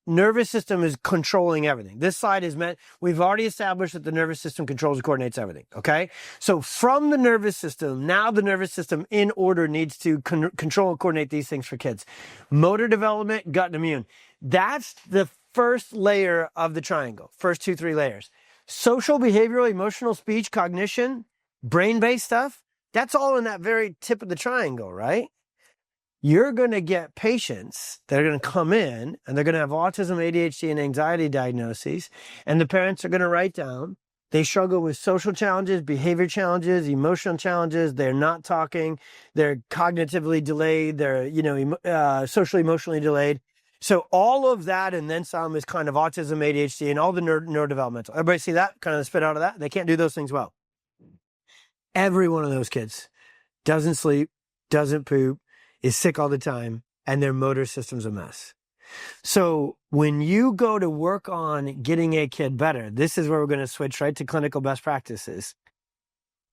Nervous system is controlling everything. This slide is meant, we've already established that the nervous system controls and coordinates everything, okay? So from the nervous system, now the nervous system in order needs to control and coordinate these things for kids. Motor development, gut and immune. That's the first layer of the triangle, first 2-3 layers. Social, behavioral, emotional, speech, cognition, brain-based stuff, that's all in that very tip of the triangle, right? You're going to get patients that are going to come in and they're going to have autism, ADHD, and anxiety diagnoses. And the parents are going to write down, they struggle with social challenges, behavior challenges, emotional challenges. They're not talking. They're cognitively delayed. They're, socially, emotionally delayed. So all of that and then some is kind of autism, ADHD, and all the neurodevelopmental. Everybody see that? Kind of spit out of that? They can't do those things well. Every one of those kids doesn't sleep, doesn't poop, is sick all the time, and their motor system's a mess. So when you go to work on getting a kid better, this is where we're going to switch right to clinical best practices.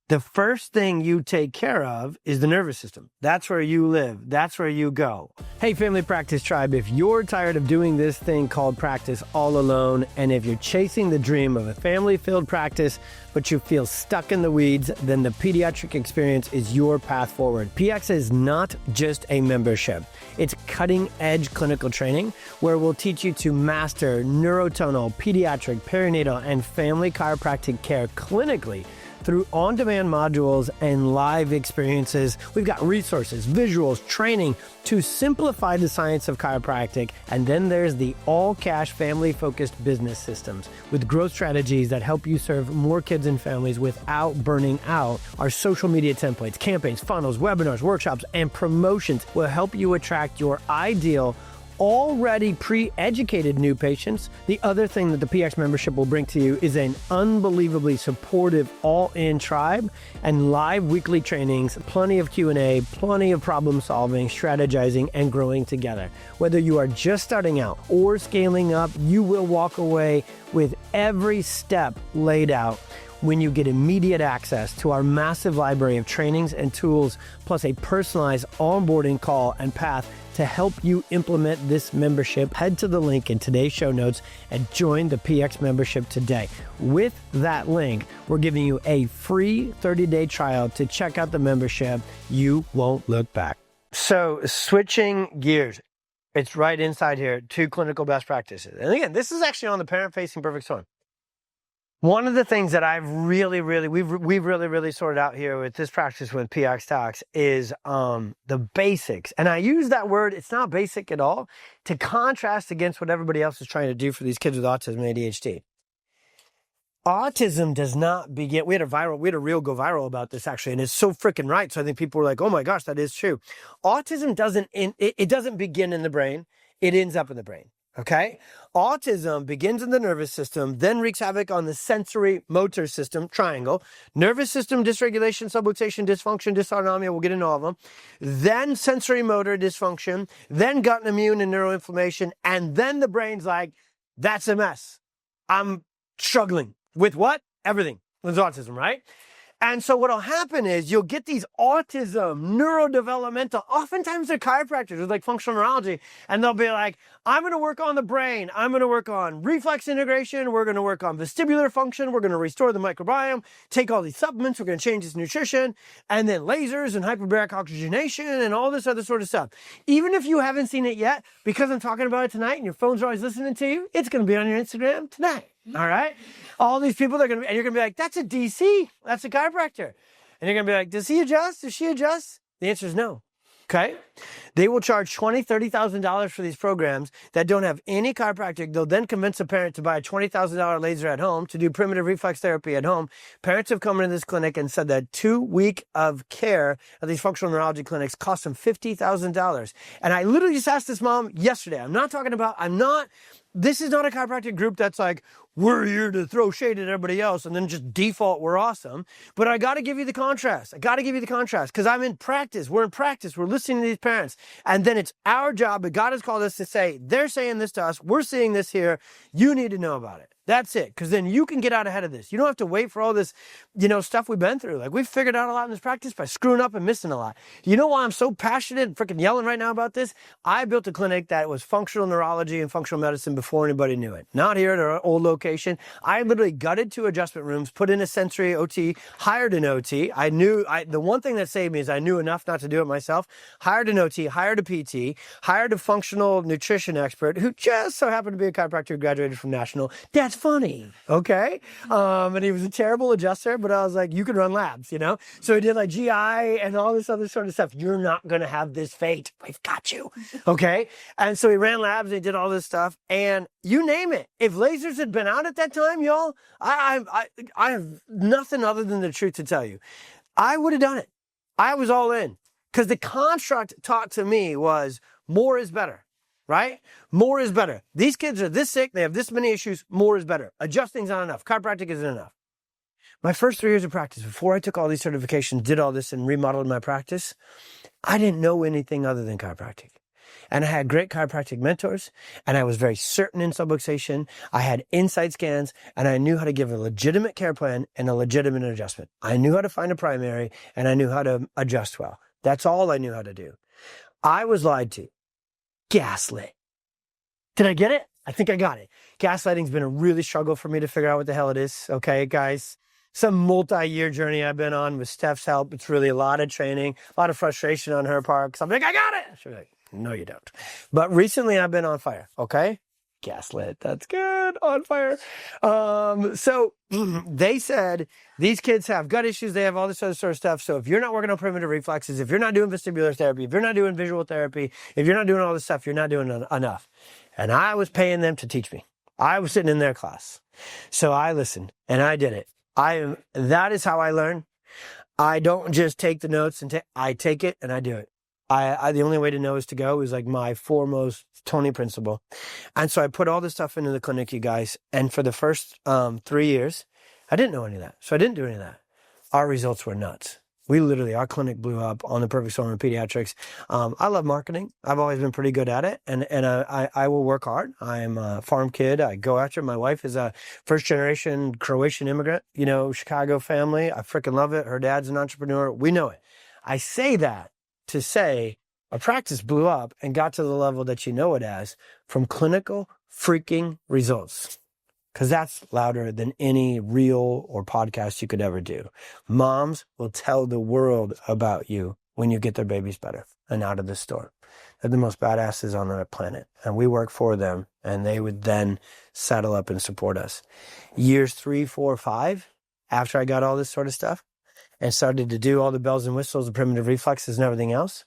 The first thing you take care of is the nervous system. That's where you live. That's where you go. Hey, Family Practice Tribe, if you're tired of doing this thing called practice all alone, and if you're chasing the dream of a family-filled practice, but you feel stuck in the weeds, then the pediatric experience is your path forward. PX is not just a membership. It's cutting-edge clinical training where we'll teach you to master neurotonal, pediatric, perinatal, and family chiropractic care clinically through on-demand modules and live experiences. We've got resources, visuals, training to simplify the science of chiropractic. And then there's the all-cash family-focused business systems with growth strategies that help you serve more kids and families without burning out. Our social media templates, campaigns, funnels, webinars, workshops, and promotions will help you attract your ideal already pre-educated new patients. The other thing that the PX membership will bring to you is an unbelievably supportive all-in tribe and live weekly trainings, plenty of Q&A, plenty of problem solving, strategizing, and growing together. Whether you are just starting out or scaling up, you will walk away with every step laid out when you get immediate access to our massive library of trainings and tools, plus a personalized onboarding call and path to help you implement this membership. Head to the link in today's show notes and join the PX membership today. With that link, we're giving you a free 30-day trial to check out the membership. You won't look back. So switching gears, it's right inside here, 2 clinical best practices. And again, this is actually on the parent-facing Perfect Storm. One of the things that we've really sorted out here with this practice with PX Talks is the basics. And I use that word, it's not basic at all, to contrast against what everybody else is trying to do for these kids with autism and ADHD. Autism does not begin, we had a reel go viral about this actually, and it's so freaking right. So I think people were like, oh my gosh, that is true. Autism doesn't begin in the brain, it ends up in the brain. Okay? Autism begins in the nervous system, then wreaks havoc on the sensory motor system, triangle, nervous system dysregulation, subluxation, dysfunction, dysautonomia, we'll get into all of them, then sensory motor dysfunction, then gut and immune and neuroinflammation, and then the brain's like, that's a mess. I'm struggling with what? Everything. With autism, right? And so what'll happen is you'll get these autism, neurodevelopmental, oftentimes they're chiropractors with like functional neurology, and they'll be like, I'm going to work on the brain. I'm going to work on reflex integration. We're going to work on vestibular function. We're going to restore the microbiome, take all these supplements. We're going to change his nutrition, and then lasers and hyperbaric oxygenation and all this other sort of stuff. Even if you haven't seen it yet, because I'm talking about it tonight and your phones are always listening to you, it's going to be on your Instagram tonight. All right? All these people, and you're going to be like, that's a DC. That's a chiropractor. And you're going to be like, does he adjust? Does she adjust? The answer is no. Okay? They will charge $20,000, $30,000 for these programs that don't have any chiropractic. They'll then convince a parent to buy a $20,000 laser at home to do primitive reflex therapy at home. Parents have come into this clinic and said that 2 weeks of care at these functional neurology clinics cost them $50,000. And I literally just asked this mom yesterday. This is not a chiropractic group that's like, we're here to throw shade at everybody else and then just default we're awesome. But I got to give you the contrast. Because I'm in practice. We're in practice. We're listening to these parents. And then it's our job, but God has called us to say, they're saying this to us. We're seeing this here. You need to know about it. That's it. Because then you can get out ahead of this. You don't have to wait for all this, stuff we've been through. Like, we've figured out a lot in this practice by screwing up and missing a lot. You know why I'm so passionate and freaking yelling right now about this? I built a clinic that was functional neurology and functional medicine before anybody knew it. Not here at our old location. I literally gutted 2 adjustment rooms, put in a sensory OT, hired an OT. The one thing that saved me is I knew enough not to do it myself. Hired an OT, hired a PT, hired a functional nutrition expert who just so happened to be a chiropractor who graduated from National. That's funny, okay? And he was a terrible adjuster, but I was like, you can run labs, So he did like GI and all this other sort of stuff. You're not going to have this fate. We've got you, okay? And so he ran labs and he did all this stuff. And you name it. If lasers had been out at that time, y'all, I have nothing other than the truth to tell you. I would have done it. I was all in. Because the construct taught to me was more is better. Right? More is better. These kids are this sick. They have this many issues. More is better. Adjusting's not enough. Chiropractic isn't enough. My first 3 years of practice, before I took all these certifications, did all this and remodeled my practice, I didn't know anything other than chiropractic. And I had great chiropractic mentors, and I was very certain in subluxation. I had insight scans, and I knew how to give a legitimate care plan and a legitimate adjustment. I knew how to find a primary, and I knew how to adjust well. That's all I knew how to do. I was lied to. Gaslit. Did I get it? I think I got it. Gaslighting's been a really struggle for me to figure out what the hell it is. Okay, guys. Some multi-year journey I've been on with Steph's help. It's really a lot of training, a lot of frustration on her part. Because I'm like, I got it. She's like, no, you don't. But recently I've been on fire. Okay. Gaslit. That's good. On fire. So they said these kids have gut issues. They have all this other sort of stuff. So if you're not working on primitive reflexes, if you're not doing vestibular therapy, if you're not doing visual therapy, if you're not doing all this stuff, you're not doing enough. And I was paying them to teach me. I was sitting in their class. So I listened and I did it. That is how I learn. I don't just take the notes and I take it and I do it. The only way to know is to go is like my foremost Tony principle. And so I put all this stuff into the clinic, you guys. And for the first 3 years, I didn't know any of that. So I didn't do any of that. Our results were nuts. Our clinic blew up on the perfect storm of pediatrics. I love marketing. I've always been pretty good at it. And I will work hard. I'm a farm kid. I go after it. My wife is a first generation Croatian immigrant, Chicago family. I freaking love it. Her dad's an entrepreneur. We know it. I say that to say our practice blew up and got to the level that you know it as from clinical freaking results. Because that's louder than any reel or podcast you could ever do. Moms will tell the world about you when you get their babies better and out of the store. They're the most badasses on the planet. And we work for them, and they would then saddle up and support us. Years 3, 4, 5, after I got all this sort of stuff, and started to do all the bells and whistles, the primitive reflexes and everything else,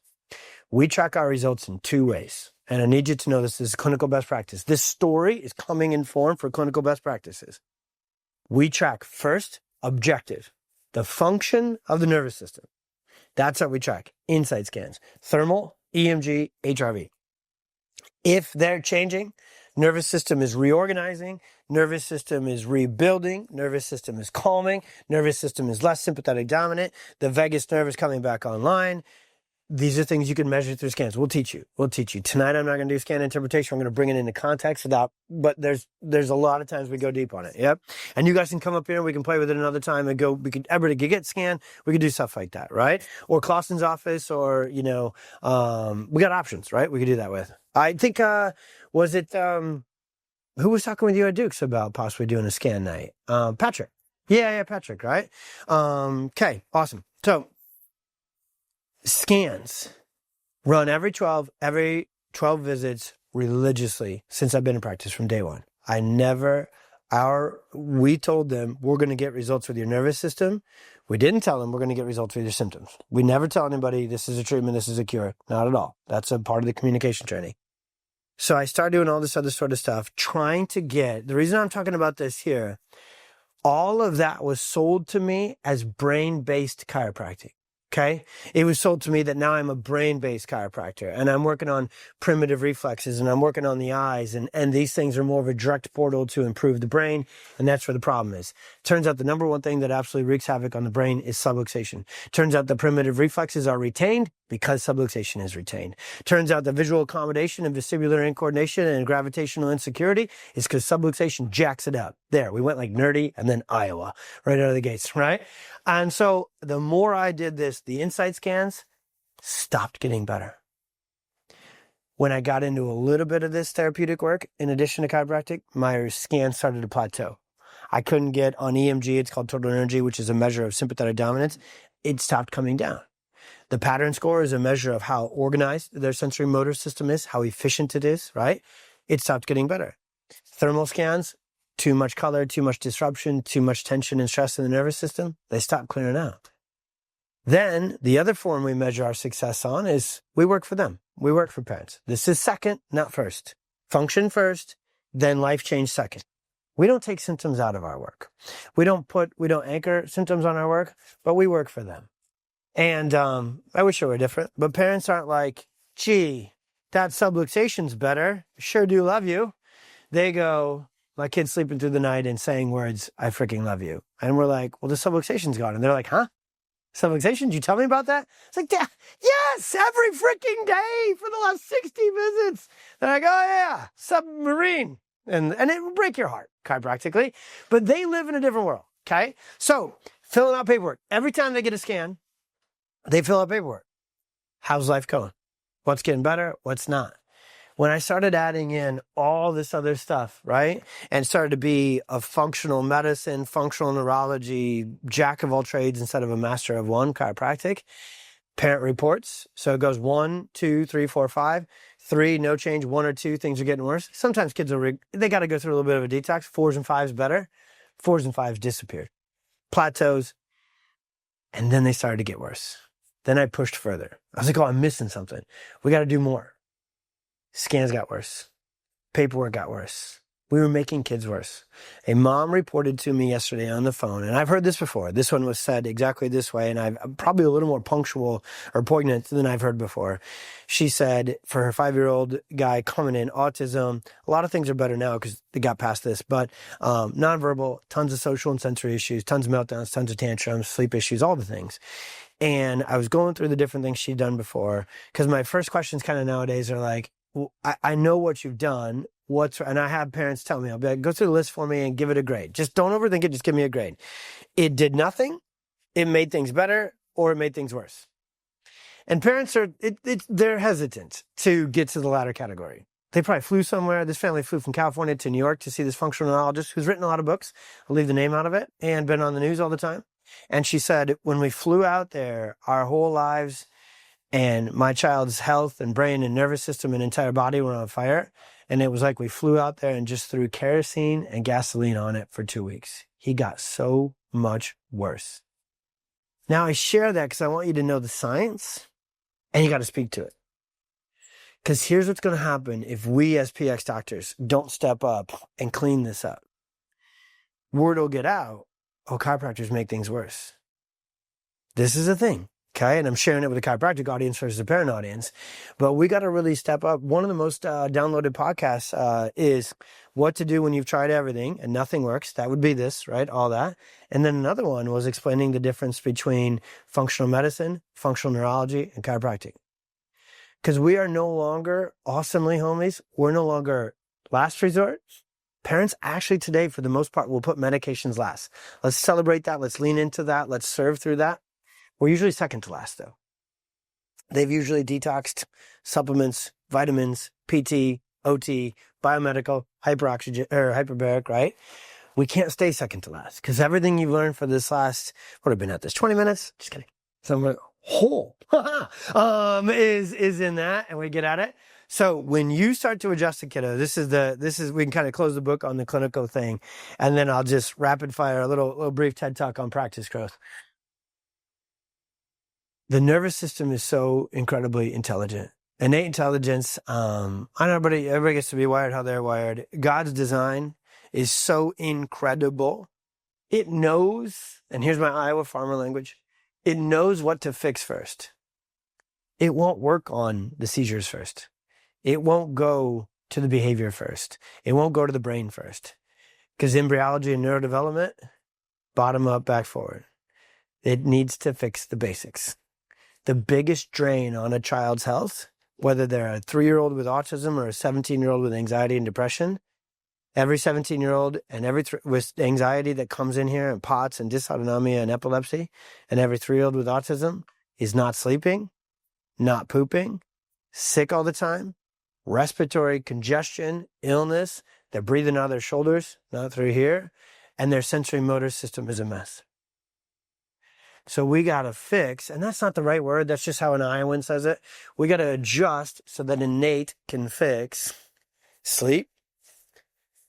we track our results in 2 ways. And I need you to know this is clinical best practice. This story is coming in form for clinical best practices. We track first, objective, the function of the nervous system. That's how we track. Insight scans, thermal, EMG, HRV. If they're changing, nervous system is reorganizing, nervous system is rebuilding, nervous system is calming, nervous system is less sympathetic dominant, the vagus nerve is coming back online. These are things you can measure through scans. We'll teach you. Tonight I'm not going to do scan interpretation. I'm going to bring it into context but there's a lot of times we go deep on it. Yep. And you guys can come up here and we can play with it another time and everybody can get scanned. We can do stuff like that, right? Or Clausen's office or, we got options, right? We could do that with. I think, was it, who was talking with you at Duke's about possibly doing a scan night? Patrick. Yeah, Patrick, right? Okay, awesome. So, scans run every 12 visits religiously since I've been in practice from day one. I never We told them we're going to get results with your nervous system. We didn't tell them we're going to get results with your symptoms. We never tell anybody this is a treatment, this is a cure. Not at all. That's a part of the communication training. So I started doing all this other sort of stuff, trying to get, the reason I'm talking about this here, all of that was sold to me as brain-based chiropractic. Okay. It was sold to me that now I'm a brain-based chiropractor and I'm working on primitive reflexes and I'm working on the eyes and these things are more of a direct portal to improve the brain. And that's where the problem is. Turns out the number one thing that absolutely wreaks havoc on the brain is subluxation. Turns out the primitive reflexes are retained because subluxation is retained. Turns out the visual accommodation and vestibular incoordination and gravitational insecurity is because subluxation jacks it up. There, we went like nerdy and then Iowa right out of the gates, right? And so the more I did this, the insight scans stopped getting better. When I got into a little bit of this therapeutic work, in addition to chiropractic, my scans started to plateau. I couldn't get on EMG, it's called total energy, which is a measure of sympathetic dominance. It stopped coming down. The pattern score is a measure of how organized their sensory motor system is, how efficient it is, right? It stopped getting better. Thermal scans, too much color, too much disruption, too much tension and stress in the nervous system, they stop clearing out. Then the other form we measure our success on is we work for them. We work for parents. This is second, not first. Function first, then life change second. We don't take symptoms out of our work. We don't anchor symptoms on our work, but we work for them. And I wish it were different, but parents aren't like, gee, that subluxation's better. Sure do love you. They go, my kid's sleeping through the night and saying words, I freaking love you. And we're like, well, the subluxation's gone. And they're like, huh? Subluxation? Did you tell me about that? It's like, yeah, yes, every freaking day for the last 60 visits. They're like, oh yeah, submarine. And it will break your heart, chiropractically. But they live in a different world, okay? So, filling out paperwork. Every time they get a scan, they fill out paperwork. How's life going? What's getting better? What's not? When I started adding in all this other stuff, right, and started to be a functional medicine, functional neurology, jack of all trades instead of a master of one, chiropractic, parent reports. So it goes 1, 2, 3, 4, 5. 3, no change. 1 or 2, things are getting worse. Sometimes kids they got to go through a little bit of a detox. 4s and 5s better. 4s and 5s disappeared. Plateaus. And then they started to get worse. Then I pushed further. I was like, oh, I'm missing something. We got to do more. Scans got worse. Paperwork got worse. We were making kids worse. A mom reported to me yesterday on the phone, and I've heard this before. This one was said exactly this way, and I'm probably a little more punctual or poignant than I've heard before. She said for her 5-year-old guy coming in, autism, a lot of things are better now because they got past this, but nonverbal, tons of social and sensory issues, tons of meltdowns, tons of tantrums, sleep issues, all the things. And I was going through the different things she'd done before because my first questions kind of nowadays are like, well, I know what you've done. And I have parents tell me, I'll be like, go through the list for me and give it a grade. Just don't overthink it. Just give me a grade. It did nothing. It made things better or it made things worse. And parents they're hesitant to get to the latter category. They probably flew somewhere. This family flew from California to New York to see this functional neurologist who's written a lot of books. I'll leave the name out of it and been on the news all the time. And she said, when we flew out there, our whole lives and my child's health and brain and nervous system and entire body were on fire. And it was like we flew out there and just threw kerosene and gasoline on it for 2 weeks. He got so much worse. Now I share that because I want you to know the science and you got to speak to it. Because here's what's going to happen if we as PX doctors don't step up and clean this up. Word will get out, oh, chiropractors make things worse. This is a thing. Okay, and I'm sharing it with a chiropractic audience versus a parent audience, but we got to really step up. One of the most downloaded podcasts is what to do when you've tried everything and nothing works. That would be this, right? All that. And then another one was explaining the difference between functional medicine, functional neurology, and chiropractic. Because we are no longer awesomely homies. We're no longer last resort. Parents actually today, for the most part, will put medications last. Let's celebrate that. Let's lean into that. Let's serve through that. We're usually second to last, though. They've usually detoxed supplements, vitamins, PT, OT, biomedical, hyperoxygen or hyperbaric, right? We can't stay second to last because everything you've learned for this last, what have been at this 20 minutes? Just kidding. Some whole is in that, and we get at it. So when you start to adjust a kiddo, this is we can kind of close the book on the clinical thing, and then I'll just rapid fire a little brief TED talk on practice growth. The nervous system is so incredibly intelligent. Innate intelligence, I know everybody gets to be wired how they're wired. God's design is so incredible. It knows, and here's my Iowa farmer language, it knows what to fix first. It won't work on the seizures first. It won't go to the behavior first. It won't go to the brain first. Because embryology and neurodevelopment, bottom up, back forward. It needs to fix the basics. The biggest drain on a child's health, whether they're a 3-year-old with autism or a 17-year-old with anxiety and depression, every 17-year-old and with anxiety that comes in here and POTS and dysautonomia and epilepsy, and every 3-year-old with autism is not sleeping, not pooping, sick all the time, respiratory congestion, illness, they're breathing out of their shoulders, not through here, and their sensory motor system is a mess. So we got to fix, and that's not the right word, that's just how an Iowan says it. We got to adjust so that innate can fix sleep,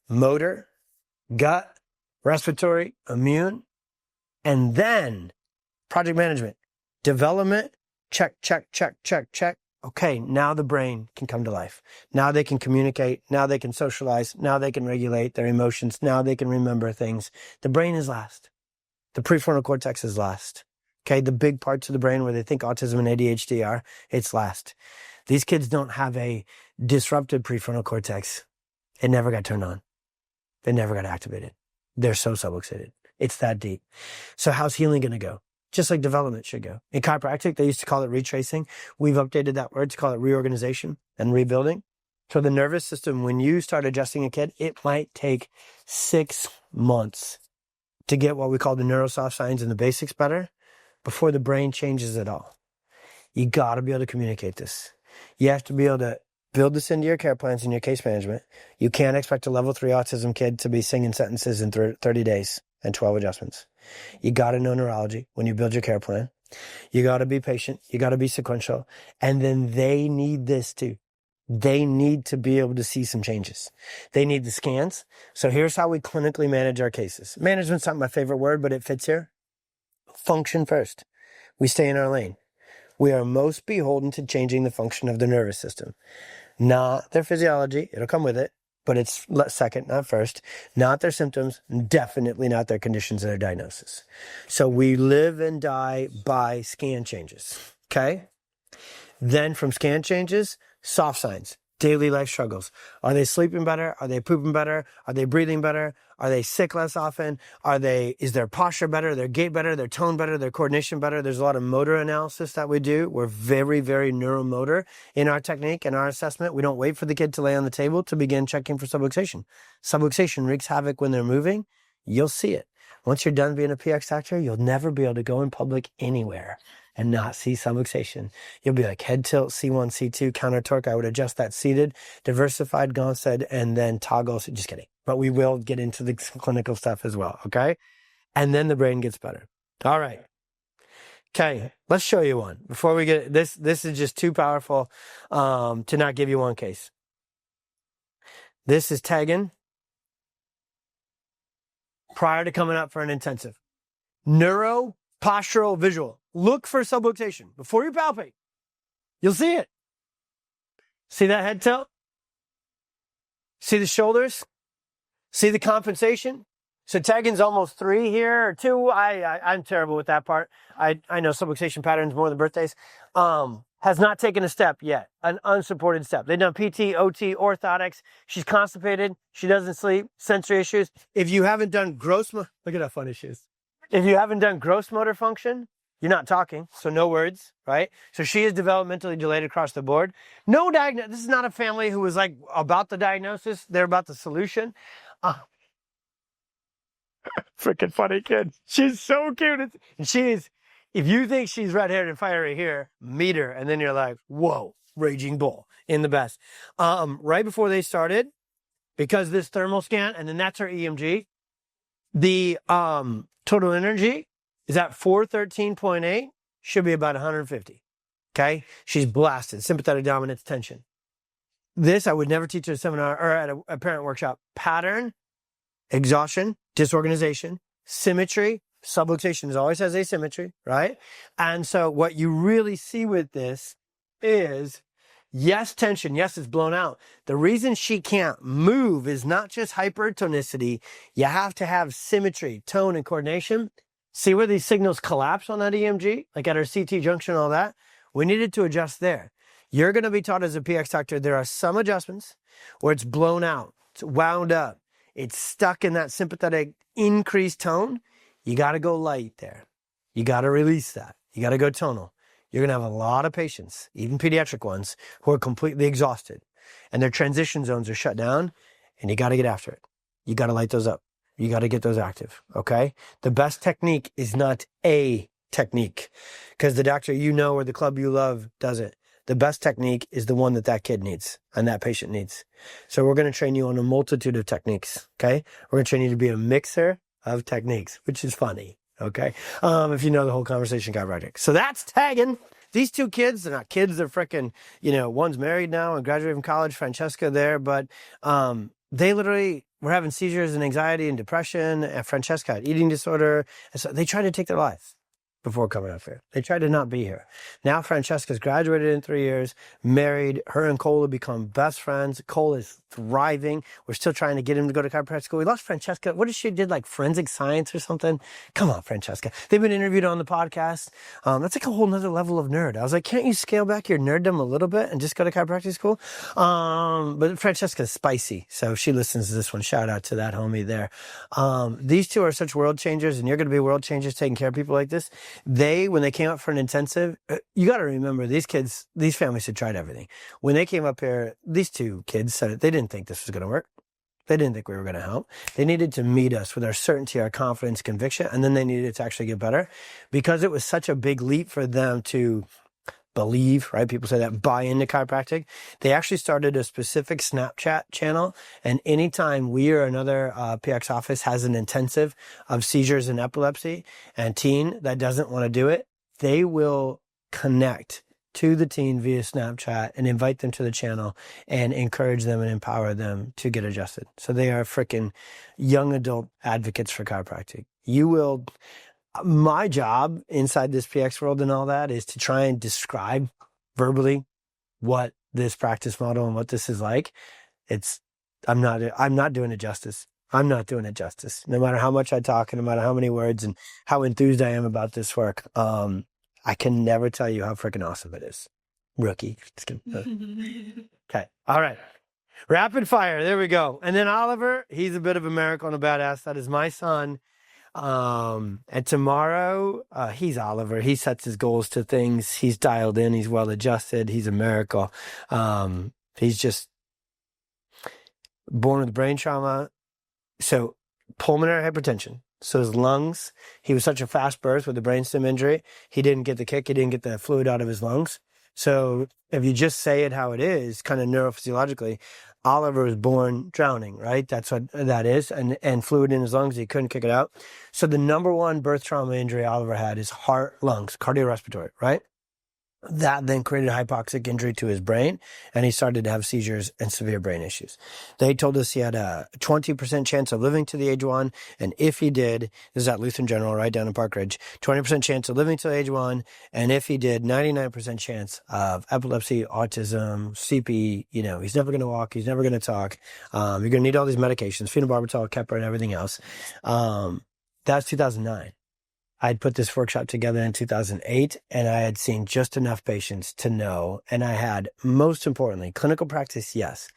motor, gut, respiratory, immune, and then project management, development, check, check, check, check, check. Okay, now the brain can come to life. Now they can communicate. Now they can socialize. Now they can regulate their emotions. Now they can remember things. The brain is last. The prefrontal cortex is last. Okay, the big parts of the brain where they think autism and ADHD are, it's last. These kids don't have a disrupted prefrontal cortex. It never got turned on. They never got activated. They're so subluxated. It's that deep. So how's healing going to go? Just like development should go. In chiropractic, they used to call it retracing. We've updated that word to call it reorganization and rebuilding. So the nervous system, when you start adjusting a kid, it might take 6 months to get what we call the neurosoft signs and the basics better before the brain changes at all. You got to be able to communicate this. You have to be able to build this into your care plans and your case management. You can't expect a level 3 autism kid to be singing sentences in 30 days and 12 adjustments. You got to know neurology when you build your care plan. You got to be patient. You got to be sequential. And then they need this too. They need to be able to see some changes. They need the scans. So here's how we clinically manage our cases. Management's not my favorite word, but it fits here. Function first. We stay in our lane. We are most beholden to changing the function of the nervous system. Not their physiology. It'll come with it. But it's second, not first. Not their symptoms, definitely not their conditions and their diagnosis. So we live and die by scan changes, okay? Then from scan changes, soft signs, daily life struggles. Are they sleeping better? Are they pooping better? Are they breathing better? Are they sick less often? Is their posture better? Their gait better? Their tone better? Their coordination better? There's a lot of motor analysis that we do. We're very, very neuromotor in our technique and our assessment. We don't wait for the kid to lay on the table to begin checking for subluxation. Subluxation wreaks havoc when they're moving. You'll see it. Once you're done being a PX doctor, you'll never be able to go in public anywhere and not see subluxation. You'll be like head tilt, C1, C2, counter torque. I would adjust that seated, diversified, Gonstead, and then toggle. Just kidding. But we will get into the clinical stuff as well, okay? And then the brain gets better. All right. Okay, let's show you one. Before we get this is just too powerful to not give you one case. This is Teagan prior to coming up for an intensive. Neuro, postural, visual. Look for subluxation before you palpate. You'll see it. See that head tilt? See the shoulders? See the compensation? So Teagan's almost 3 here, or 2. I'm terrible with that part. I know subluxation patterns more than birthdays. Has not taken a step yet, an unsupported step. They've done PT, OT, orthotics. She's constipated. She doesn't sleep. Sensory issues. If you haven't done look at how funny she is. If you haven't done gross motor function, you're not talking, so no words, right? So she is developmentally delayed across the board. No diagnosis. This is not a family who was like about the diagnosis. They're about the solution. Freaking funny kid. She's so cute. And if you think she's red-haired and fiery here, meet her. And then you're like, whoa, raging bull in the best. Right before they started, because this thermal scan, and then that's her EMG, the total energy is at 413.8, should be about 150. Okay? She's blasted. Sympathetic dominance tension. This I would never teach at a seminar or at a parent workshop. Pattern, exhaustion, disorganization, symmetry. Subluxation always has asymmetry, right? And so what you really see with this is, yes, tension. Yes, it's blown out. The reason she can't move is not just hypertonicity. You have to have symmetry, tone, and coordination. See where these signals collapse on that EMG, like at our CT junction and all that? We needed to adjust there. You're going to be taught as a PX doctor, there are some adjustments where it's blown out, it's wound up, it's stuck in that sympathetic increased tone. You got to go light there. You got to release that. You got to go tonal. You're going to have a lot of patients, even pediatric ones, who are completely exhausted and their transition zones are shut down, and you got to get after it. You got to light those up. You got to get those active, okay? The best technique is not a technique, because the doctor you know or the club you love does it. The best technique is the one that that kid needs and that patient needs. So we're going to train you on a multitude of techniques, okay? We're going to train you to be a mixer of techniques, which is funny, okay? If you know the whole conversation chiropractic. So that's Teagan. These two kids, they're not kids, they're freaking, one's married now and graduated from college, Francesca there, but they literally were having seizures and anxiety and depression, and Francesca had eating disorder, and so they tried to take their lives before coming up here. They tried to not be here. Now Francesca's graduated in 3 years, married. Her and Cole have become best friends. Cole is thriving. We're still trying to get him to go to chiropractic school. We lost Francesca. What did she did, like forensic science or something? Come on, Francesca. They've been interviewed on the podcast. That's like a whole nother level of nerd. I was like, can't you scale back your nerddom a little bit and just go to chiropractic school? But Francesca's spicy, so she listens to this one. Shout out to that homie there. These two are such world changers, and you're going to be world changers taking care of people like this. When they came up for an intensive, you got to remember, these families had tried everything. When they came up here, these two kids said it. They didn't think this was going to work. They didn't think we were going to help. They needed to meet us with our certainty, our confidence, conviction, and then they needed to actually get better, because it was such a big leap for them to believe, right? People say that, buy into chiropractic. They actually started a specific Snapchat channel, and anytime we or another PX office has an intensive of seizures and epilepsy and teen that doesn't want to do it, they will connect to the teen via Snapchat and invite them to the channel and encourage them and empower them to get adjusted. So they are freaking young adult advocates for chiropractic. My job inside this PX world and all that is to try and describe verbally what this practice model and what this is like. I'm not doing it justice. I'm not doing it justice. No matter how much I talk and no matter how many words and how enthused I am about this work, I can never tell you how freaking awesome it is. Rookie. Okay. All right. Rapid fire. There we go. And then Oliver, he's a bit of a miracle and a badass. That is my son. And tomorrow, he's Oliver. He sets his goals to things. He's dialed in. He's well adjusted. He's a miracle. He's just born with brain trauma. So pulmonary hypertension. So his lungs, he was such a fast birth with a brainstem injury. He didn't get the kick. He didn't get the fluid out of his lungs. So if you just say it how it is, kind of neurophysiologically, Oliver was born drowning, right? That's what that is. And fluid in his lungs, he couldn't kick it out. So the number one birth trauma injury Oliver had is heart, lungs, cardiorespiratory, right? That then created a hypoxic injury to his brain, and he started to have seizures and severe brain issues. They told us he had a 20% chance of living to the age 1, and if he did, this is at Lutheran General right down in Park Ridge, 20% chance of living to age 1, and if he did, 99% chance of epilepsy, autism, CP, he's never going to walk, he's never going to talk, you're going to need all these medications, phenobarbital, Keppra, and everything else. That's 2009. I'd put this workshop together in 2008, and I had seen just enough patients to know. And I had, most importantly, clinical practice, yes.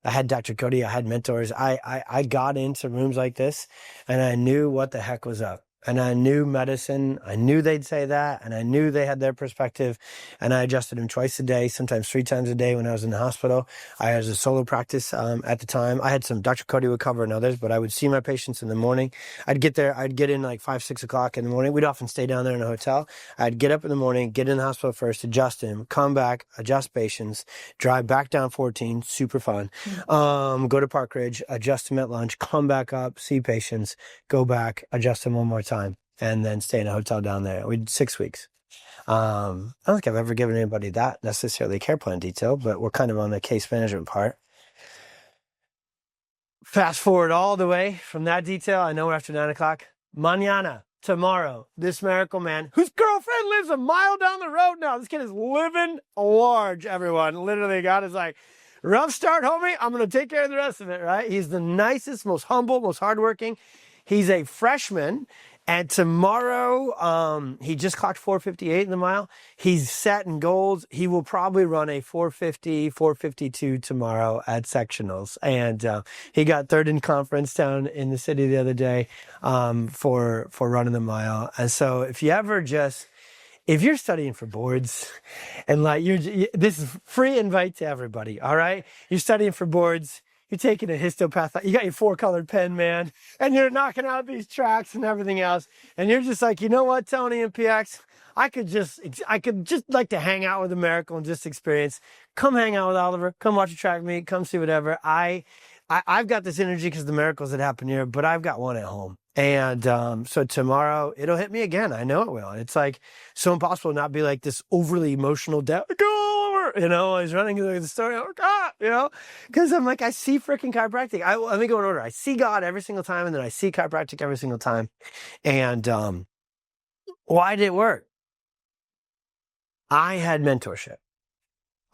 I had Dr. Cody, I had mentors. I got into rooms like this, and I knew what the heck was up. And I knew medicine. I knew they'd say that, and I knew they had their perspective. And I adjusted them twice a day, sometimes 3 times a day when I was in the hospital. I was a solo practice at the time. I had some Dr. Cody would cover and others, but I would see my patients in the morning. I'd get in like 5, 6 o'clock in the morning. We'd often stay down there in a hotel. I'd get up in the morning, get in the hospital first, adjust him, come back, adjust patients, drive back down 14, super fun. Go to Park Ridge, adjust him at lunch, come back up, see patients, go back, adjust him one more time, and then stay in a hotel down there. We did 6 weeks. I don't think I've ever given anybody that necessarily care plan detail, but we're kind of on the case management part. Fast forward all the way from that detail. I know we're after 9 o'clock. Mañana, tomorrow, this miracle man, whose girlfriend lives a mile down the road now. This kid is living large, everyone. Literally, God is like, rough start, homie. I'm going to take care of the rest of it, right? He's the nicest, most humble, most hardworking. He's a freshman. And tomorrow, he just clocked 4:58 in the mile. He's setting goals. He will probably run a 4:50, 4:52 tomorrow at sectionals. And he got third in conference down in the city the other day for running the mile. And so if you're studying for boards and like this is free invite to everybody. All right. You're studying for boards. You're taking a histopath. You got your 4-colored pen, man, and you're knocking out these tracks and everything else. And you're just like, you know what, Tony and PX, I could just like to hang out with a miracle and just experience. Come hang out with Oliver. Come watch a track meet. Come see whatever. I've got this energy because of the miracles that happen here, but I've got one at home. And so tomorrow it'll hit me again. I know it will. It's like so impossible to not be like this overly emotional dad. Go over, he's running through the story. Oh God, because I'm like, I see freaking chiropractic. Let me go in order. I see God every single time, and then I see chiropractic every single time. And why did it work? I had mentorship.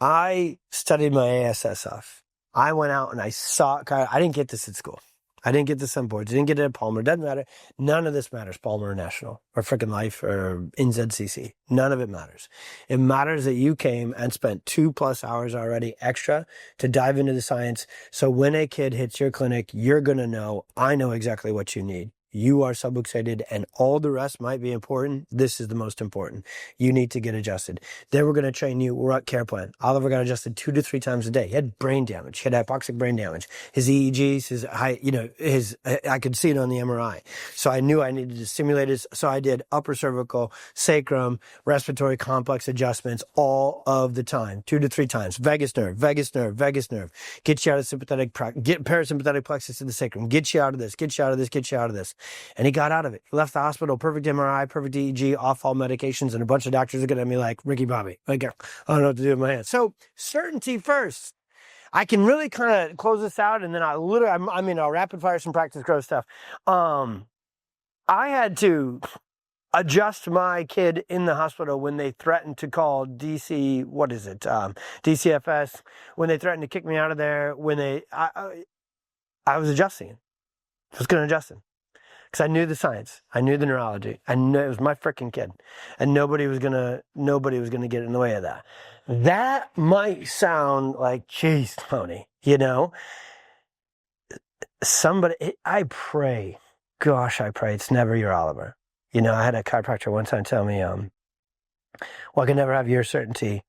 I studied my ASS off. I went out and I saw. I didn't get this at school. I didn't get this on boards. I didn't get it at Palmer. Doesn't matter. None of this matters. Palmer or National or freaking Life or NZCC. None of it matters. It matters that you came and spent 2+ hours already extra to dive into the science. So when a kid hits your clinic, you're going to know, I know exactly what you need. You are subluxated and all the rest might be important. This is the most important. You need to get adjusted. Then we're going to train you. We're at care plan. Oliver got adjusted 2 to 3 times a day. He had brain damage. He had hypoxic brain damage. His EEGs, I could see it on the MRI. So I knew I needed to stimulate his. So I did upper cervical, sacrum, respiratory complex adjustments all of the time. 2 to 3 times. Vagus nerve, vagus nerve, vagus nerve. Get you out of sympathetic, get parasympathetic plexus to the sacrum. Get you out of this, get you out of this, get you out of this. And he got out of it. He left the hospital, perfect MRI, perfect EEG, off all medications, and a bunch of doctors are going to be like, Ricky Bobby, I don't know what to do with my hands. So certainty first. I can really kind of close this out, and then I'll rapid fire some practice growth stuff. I had to adjust my kid in the hospital when they threatened to call DCFS, when they threatened to kick me out of there, I was adjusting. I was going to adjust him. Because I knew the science, I knew the neurology, I knew it was my freaking kid, and nobody was gonna get in the way of that. That might sound like, geez, Tony, somebody. I pray it's never your Oliver. I had a chiropractor one time tell me, well, I can never have your certainty,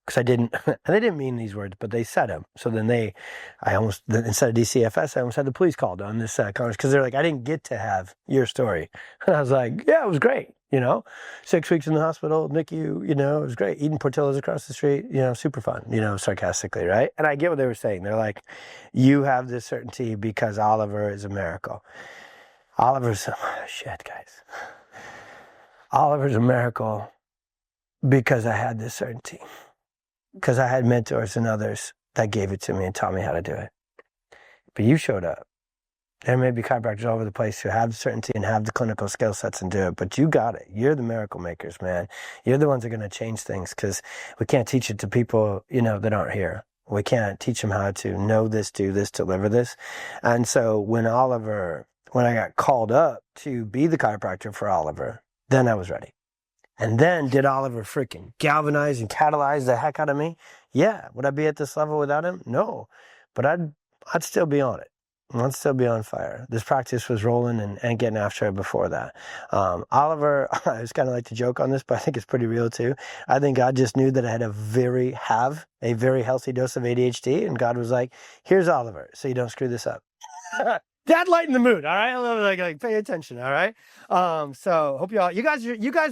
because I didn't, and they didn't mean these words, but they said them. So then instead of DCFS, I almost had the police called on this conference because they're like, I didn't get to have your story. And I was like, yeah, it was great. 6 weeks in the hospital, NICU, it was great. Eating portillos across the street, super fun, sarcastically, right? And I get what they were saying. They're like, you have this certainty because Oliver is a miracle. Shit, guys. Oliver's a miracle because I had this certainty. Because I had mentors and others that gave it to me and taught me how to do it. But you showed up. There may be chiropractors all over the place who have the certainty and have the clinical skill sets and do it, but you got it. You're the miracle makers, man. You're the ones that are going to change things, because we can't teach it to people, that aren't here. We can't teach them how to know this, do this, deliver this. And so when I got called up to be the chiropractor for Oliver, then I was ready. And then did Oliver freaking galvanize and catalyze the heck out of me? Yeah. Would I be at this level without him? No. But I'd still be on it. I'd still be on fire. This practice was rolling and getting after it before that. Oliver, I was kind of like to joke on this, but I think it's pretty real too. I think God just knew that I had a very healthy dose of ADHD, and God was like, here's Oliver, so you don't screw this up. That lightened the mood, all right? I love it, like pay attention, all right? So hope you guys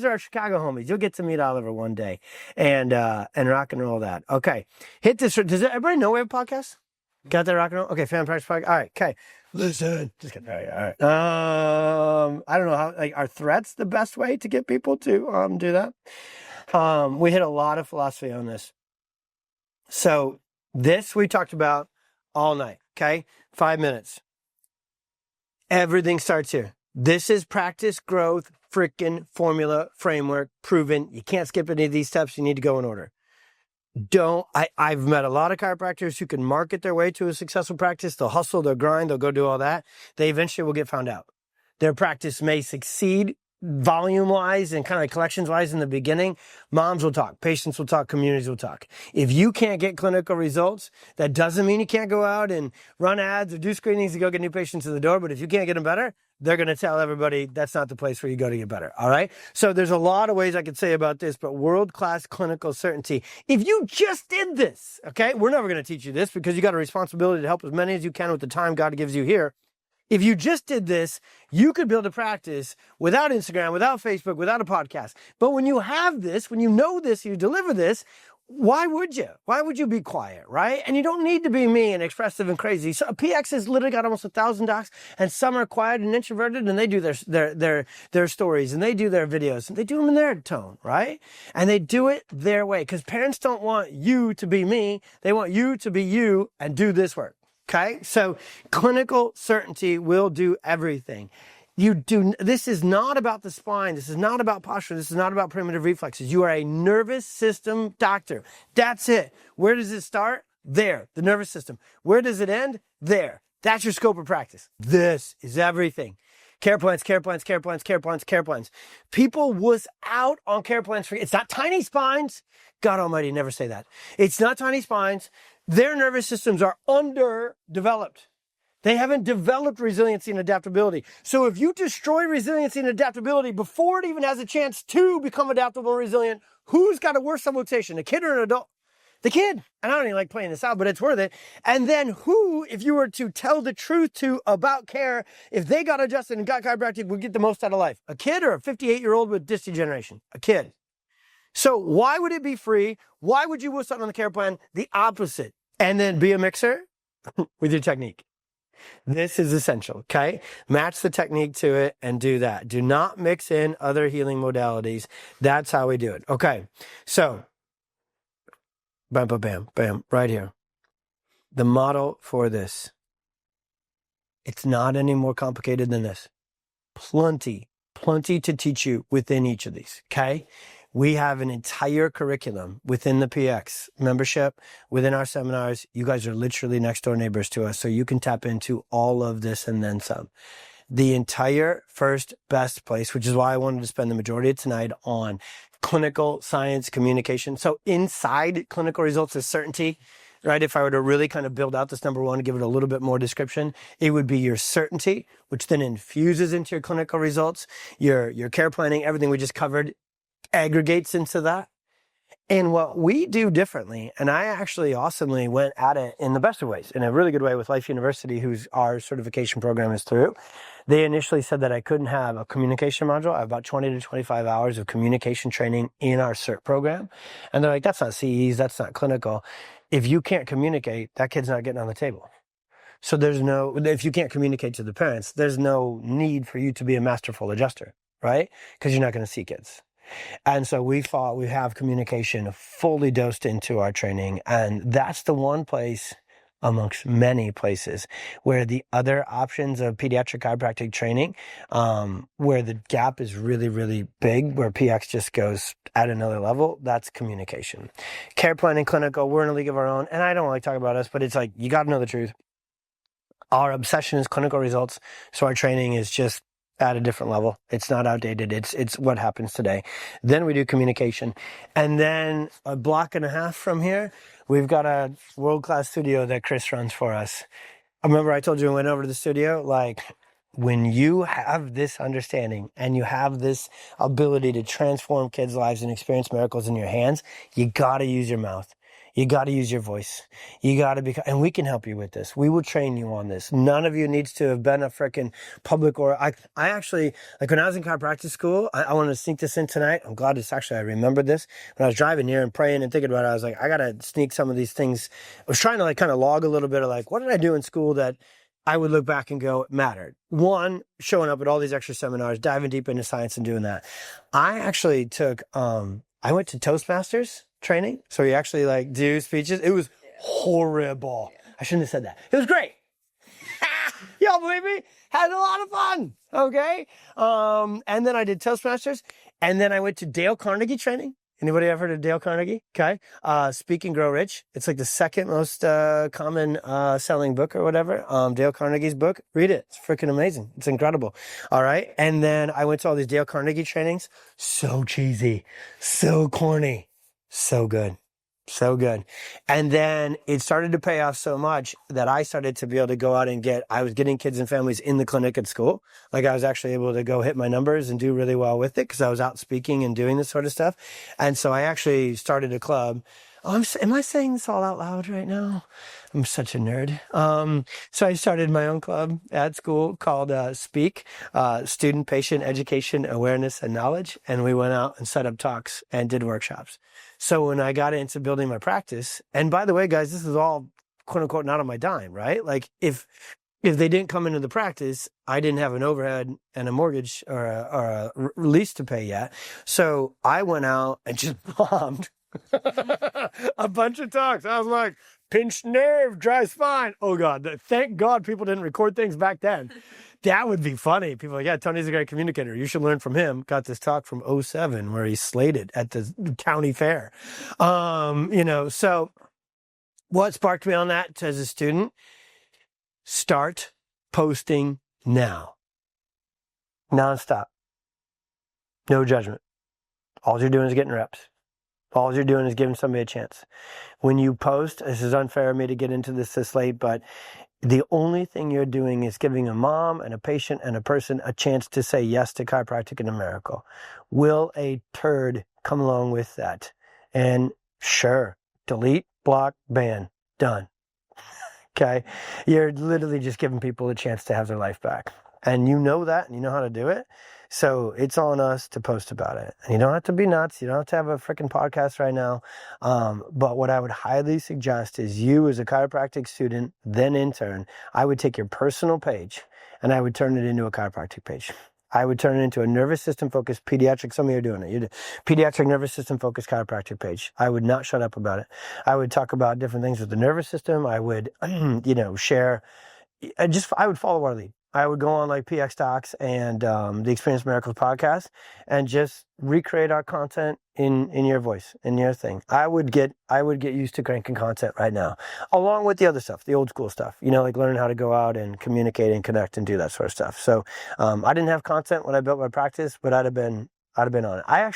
are our Chicago homies. You'll get to meet Oliver one day and rock and roll that. Okay, hit this. Does everybody know we have a podcast? Got that rock and roll? Okay, fan practice podcast. All right, okay. Listen. Just kidding. All right. I don't know how, like, are threats the best way to get people to do that? We hit a lot of philosophy on this. So this we talked about all night, okay? 5 minutes. Everything starts here. This is practice, growth, freaking formula, framework, proven. You can't skip any of these steps. You need to go in order. I've met a lot of chiropractors who can market their way to a successful practice. They'll hustle, they'll grind, they'll go do all that. They eventually will get found out. Their practice may succeed volume-wise and kind of collections-wise in the beginning. Moms will talk, patients will talk, communities will talk. If you can't get clinical results, that doesn't mean you can't go out and run ads or do screenings to go get new patients to the door. But if you can't get them better, they're going to tell everybody that's not the place where you go to get better. All right. So there's a lot of ways I could say about this, but world-class clinical certainty. If you just did this, okay, we're never going to teach you this because you got a responsibility to help as many as you can with the time God gives you here. If you just did this, you could build a practice without Instagram, without Facebook, without a podcast. But when you have this, when you know this, you deliver this, why would you? Why would you be quiet, right? And you don't need to be me and expressive and crazy. So PX has literally got almost 1,000 docs, and some are quiet and introverted, and they do their stories, and they do their videos, and they do them in their tone, right? And they do it their way, because parents don't want you to be me. They want you to be you and do this work. Okay, so clinical certainty will do everything. This is not about the spine. This is not about posture. This is not about primitive reflexes. You are a nervous system doctor. That's it. Where does it start? There, the nervous system. Where does it end? There. That's your scope of practice. This is everything. Care plans, care plans, care plans, care plans, care plans. People wuss out on care plans. It's not tiny spines. God almighty, never say that. It's not tiny spines. Their nervous systems are underdeveloped. They haven't developed resiliency and adaptability. So if you destroy resiliency and adaptability before it even has a chance to become adaptable and resilient, who's got a worse subluxation, a kid or an adult? The kid. And I don't even like playing this out, but it's worth it. And then who, if you were to tell the truth to about care, if they got adjusted and got chiropractic, would get the most out of life? A kid or a 58-year-old with disc degeneration? A kid. So why would it be free? Why would you wuss out on the care plan? The opposite. And then be a mixer with your technique. This is essential, okay? Match the technique to it and do that. Do not mix in other healing modalities. That's how we do it. Okay, so bam, bam, bam, bam, right here. The model for this. It's not any more complicated than this. Plenty to teach you within each of these, okay? We have an entire curriculum within the PX membership, within our seminars. You guys are literally next door neighbors to us, so you can tap into all of this and then some. The entire first best place, which is why I wanted to spend the majority of tonight on clinical science communication. So inside clinical results is certainty, right? If I were to really kind of build out this number one, give it a little bit more description, it would be your certainty, which then infuses into your clinical results, your care planning, everything we just covered aggregates into that. And what we do differently, and I actually awesomely went at it in the best of ways, in a really good way with Life University, whose our certification program is through. They initially said that I couldn't have a communication module. I have about 20 to 25 hours of communication training in our CERT program. And they're like, that's not CEs, that's not clinical. If you can't communicate, that kid's not getting on the table. So if you can't communicate to the parents, there's no need for you to be a masterful adjuster, right? Because you're not going to see kids. And so we thought we have communication fully dosed into our training. And that's the one place amongst many places where the other options of pediatric chiropractic training, where the gap is really, really big, where PX just goes at another level, that's communication. Care planning, clinical, we're in a league of our own. And I don't like talking about us, but it's like, you got to know the truth. Our obsession is clinical results. So our training is just at a different level. It's not outdated. It's what happens today. Then we do communication. And then a block and a half from here, we've got a world-class studio that Chris runs for us. I remember I told you when I went over to the studio, like, when you have this understanding and you have this ability to transform kids' lives and experience miracles in your hands, you got to use your mouth. You got to use your voice. You got to and we can help you with this. We will train you on this. None of you needs to have been a freaking public I actually, like when I was in chiropractic school, I wanted to sneak this in tonight. I'm glad I remembered this. When I was driving here and praying and thinking about it, I was like, I got to sneak some of these things. I was trying to like kind of log a little bit of like, what did I do in school that I would look back and go, it mattered. One, showing up at all these extra seminars, diving deep into science and doing that. I actually took, I went to Toastmasters training. So you actually like do speeches. It was horrible. I shouldn't have said that. It was great. Y'all believe me? Had a lot of fun. Okay. And then I did Toastmasters, and then I went to Dale Carnegie training. Anybody ever heard of Dale Carnegie? Okay. Speak and Grow Rich. It's like the second most common selling book or whatever. Dale Carnegie's book. Read it. It's freaking amazing. It's incredible. All right. And then I went to all these Dale Carnegie trainings. So cheesy. So corny. So good. So good. And then it started to pay off so much that I started to be able to go out and I was getting kids and families in the clinic at school. Like I was actually able to go hit my numbers and do really well with it because I was out speaking and doing this sort of stuff. And so I actually started a club. Oh, am I saying this all out loud right now? I'm such a nerd. So I started my own club at school called Speak, Student Patient Education, Awareness, and Knowledge. And we went out and set up talks and did workshops. So when I got into building my practice, and by the way, guys, this is all quote unquote not on my dime, right? Like if they didn't come into the practice, I didn't have an overhead and a mortgage or a lease to pay yet. So I went out and just bombed a bunch of talks. I was like, pinched nerve, dry spine. Oh God, thank God people didn't record things back then. That would be funny. People are like, yeah, Tony's a great communicator. You should learn from him. Got this talk from '07 where he slated at the county fair. So what sparked me on that as a student? Start posting now. Nonstop. No judgment. All you're doing is getting reps. All you're doing is giving somebody a chance. When you post, this is unfair of me to get into this late, but the only thing you're doing is giving a mom and a patient and a person a chance to say yes to chiropractic and a miracle. Will a turd come along with that? And sure, delete, block, ban, done. Okay? You're literally just giving people a chance to have their life back. And you know that, and you know how to do it. So it's on us to post about it. And you don't have to be nuts. You don't have to have a freaking podcast right now. But what I would highly suggest is you as a chiropractic student, then intern, I would take your personal page and I would turn it into a chiropractic page. I would turn it into a nervous system focused pediatric. Some of you are doing it. You do pediatric nervous system focused chiropractic page. I would not shut up about it. I would talk about different things with the nervous system. I would, share. I would follow our lead. I would go on like PX Talks and the Experience Miracles podcast and just recreate our content in your voice, in your thing. I would get used to cranking content right now, along with the other stuff, the old school stuff, like learning how to go out and communicate and connect and do that sort of stuff. So I didn't have content when I built my practice, but I'd have been on it. I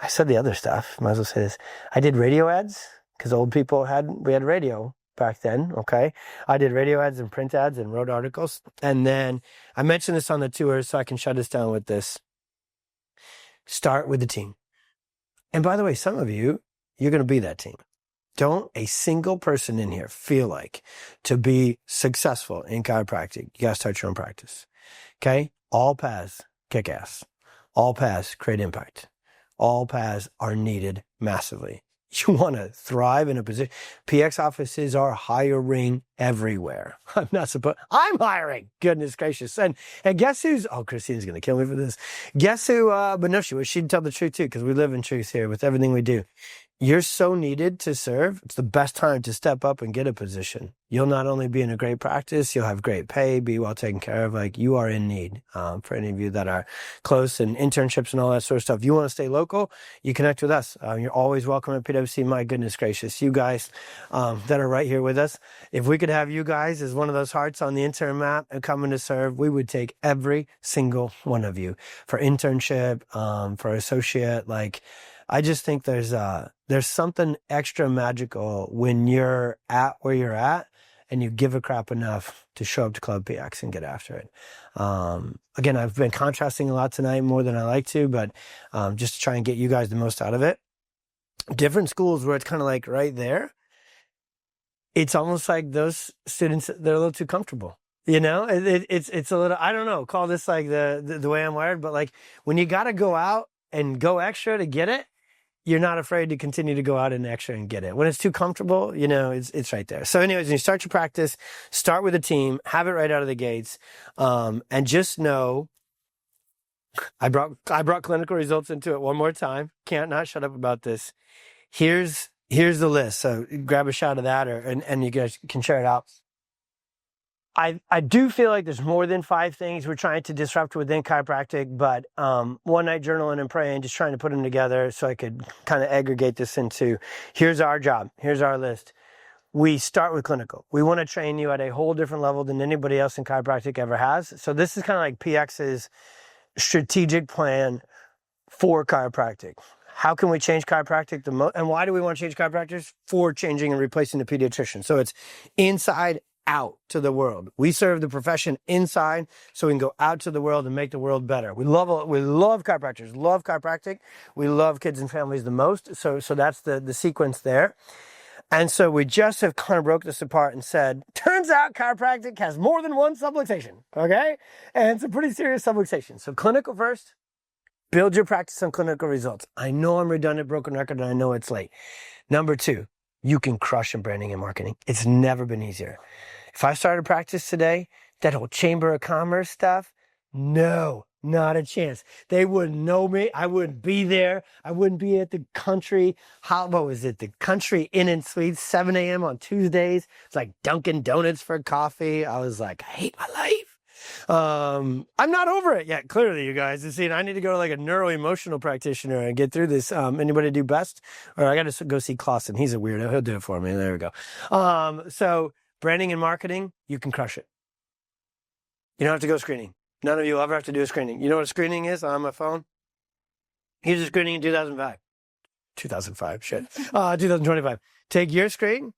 said the other stuff. Might as well say this. I did radio ads because we had radio back then, okay? I did radio ads and print ads and wrote articles. And then I mentioned this on the tour, so I can shut us down with this. Start with the team. And by the way, some of you, you're going to be that team. Don't a single person in here feel like to be successful in chiropractic, you got to start your own practice, okay? All paths kick ass. All paths create impact. All paths are needed massively. You want to thrive in a position. PX offices are hiring everywhere. I'm hiring. Goodness gracious. And guess who's, Christine's going to kill me for this. Guess who, but no, she'd tell the truth too, because we live in truth here with everything we do. You're so needed to serve. It's the best time to step up and get a position. You'll not only be in a great practice, you'll have great pay, be well taken care of. Like you are in need. For any of you that are close and internships and all that sort of stuff, you want to stay local, you connect with us. You're always welcome at PwC. My goodness gracious, you guys that are right here with us. If we could have you guys as one of those hearts on the intern map and coming to serve, we would take every single one of you for internship, for associate. Like, I just think there's something extra magical when you're at where you're at and you give a crap enough to show up to Club PX and get after it. Again, I've been contrasting a lot tonight more than I like to, but just to try and get you guys the most out of it. Different schools where it's kind of like right there, it's almost like those students, they're a little too comfortable. It's a little, I don't know, call this like the way I'm wired, but like when you got to go out and go extra to get it, you're not afraid to continue to go out and extra and get it. When it's too comfortable, it's right there. So anyways, when you start your practice, start with a team, have it right out of the gates, and just know, I brought clinical results into it one more time. Can't not shut up about this. Here's the list. So grab a shot of that, and you guys can share it out. I do feel like there's more than 5 things we're trying to disrupt within chiropractic, but one night journaling and praying, just trying to put them together so I could kind of aggregate this into, here's our job, here's our list. We start with clinical. We want to train you at a whole different level than anybody else in chiropractic ever has. So this is kind of like PX's strategic plan for chiropractic. How can we change chiropractic the most? And why do we want to change chiropractors? For changing and replacing the pediatrician. So it's inside out to the world. We serve the profession inside so we can go out to the world and make the world better. We love chiropractors, love chiropractic. We love kids and families the most. So that's the sequence there. And so we just have kind of broke this apart and said, turns out chiropractic has more than one subluxation, okay? And it's a pretty serious subluxation. So clinical first, build your practice on clinical results. I know I'm redundant, broken record, and I know it's late. Number 2, you can crush in branding and marketing. It's never been easier. If I started practice today, that whole Chamber of Commerce stuff, no, not a chance. They wouldn't know me. I wouldn't be there. I wouldn't be at the country. The Country Inn and Suites, 7 a.m. on Tuesdays. It's like Dunkin' Donuts for coffee. I was like, I hate my life. I'm not over it yet, clearly, you guys. I need to go to like a neuro-emotional practitioner and get through this. Anybody do best? Or I got to go see Clausen. He's a weirdo. He'll do it for me. There we go. So branding and marketing, you can crush it. You don't have to go screening. None of you ever have to do a screening. You know what a screening is on my phone? Here's a screening in 2005. 2025. Take your screen,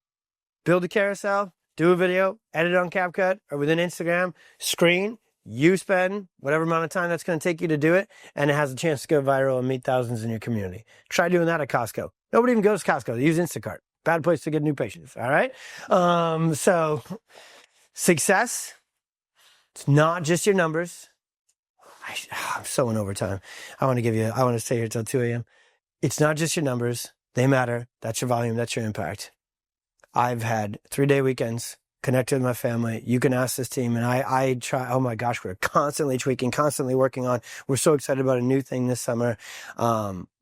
build a carousel, do a video, edit on CapCut or within Instagram, screen, you spend whatever amount of time that's going to take you to do it, and it has a chance to go viral and meet thousands in your community. Try doing that at Costco. Nobody even goes to Costco. They use Instacart. Bad place to get new patients, all right? So success, it's not just your numbers. I'm so in overtime. I want to stay here till 2 a.m. It's not just your numbers. They matter. That's your volume. That's your impact. I've had 3-day weekends, connected with my family. You can ask this team, and I try. Oh my gosh, we're constantly tweaking, constantly working on. We're so excited about a new thing this summer.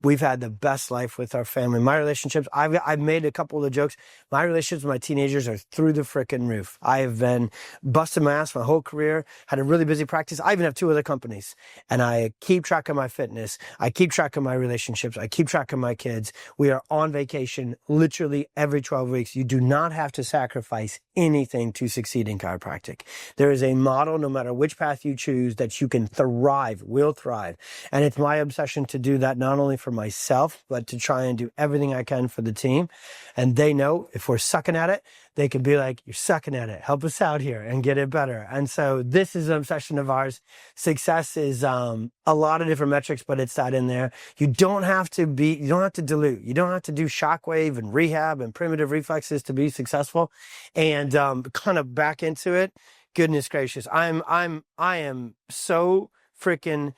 We've had the best life with our family. My relationships, I've made a couple of jokes. My relationships with my teenagers are through the frickin' roof. I have been busting my ass my whole career, had a really busy practice. I even have 2 other companies, and I keep track of my fitness. I keep track of my relationships. I keep track of my kids. We are on vacation literally every 12 weeks. You do not have to sacrifice anything to succeed in chiropractic. There is a model, no matter which path you choose, that you can will thrive. And it's my obsession to do that, not only for myself, but to try and do everything I can for the team. And they know if we're sucking at it, they can be like, you're sucking at it. Help us out here and get it better. And so this is an obsession of ours. Success is a lot of different metrics, but it's that in there. You don't have to dilute. You don't have to do shockwave and rehab and primitive reflexes to be successful. And kind of back into it. Goodness gracious. I am so freaking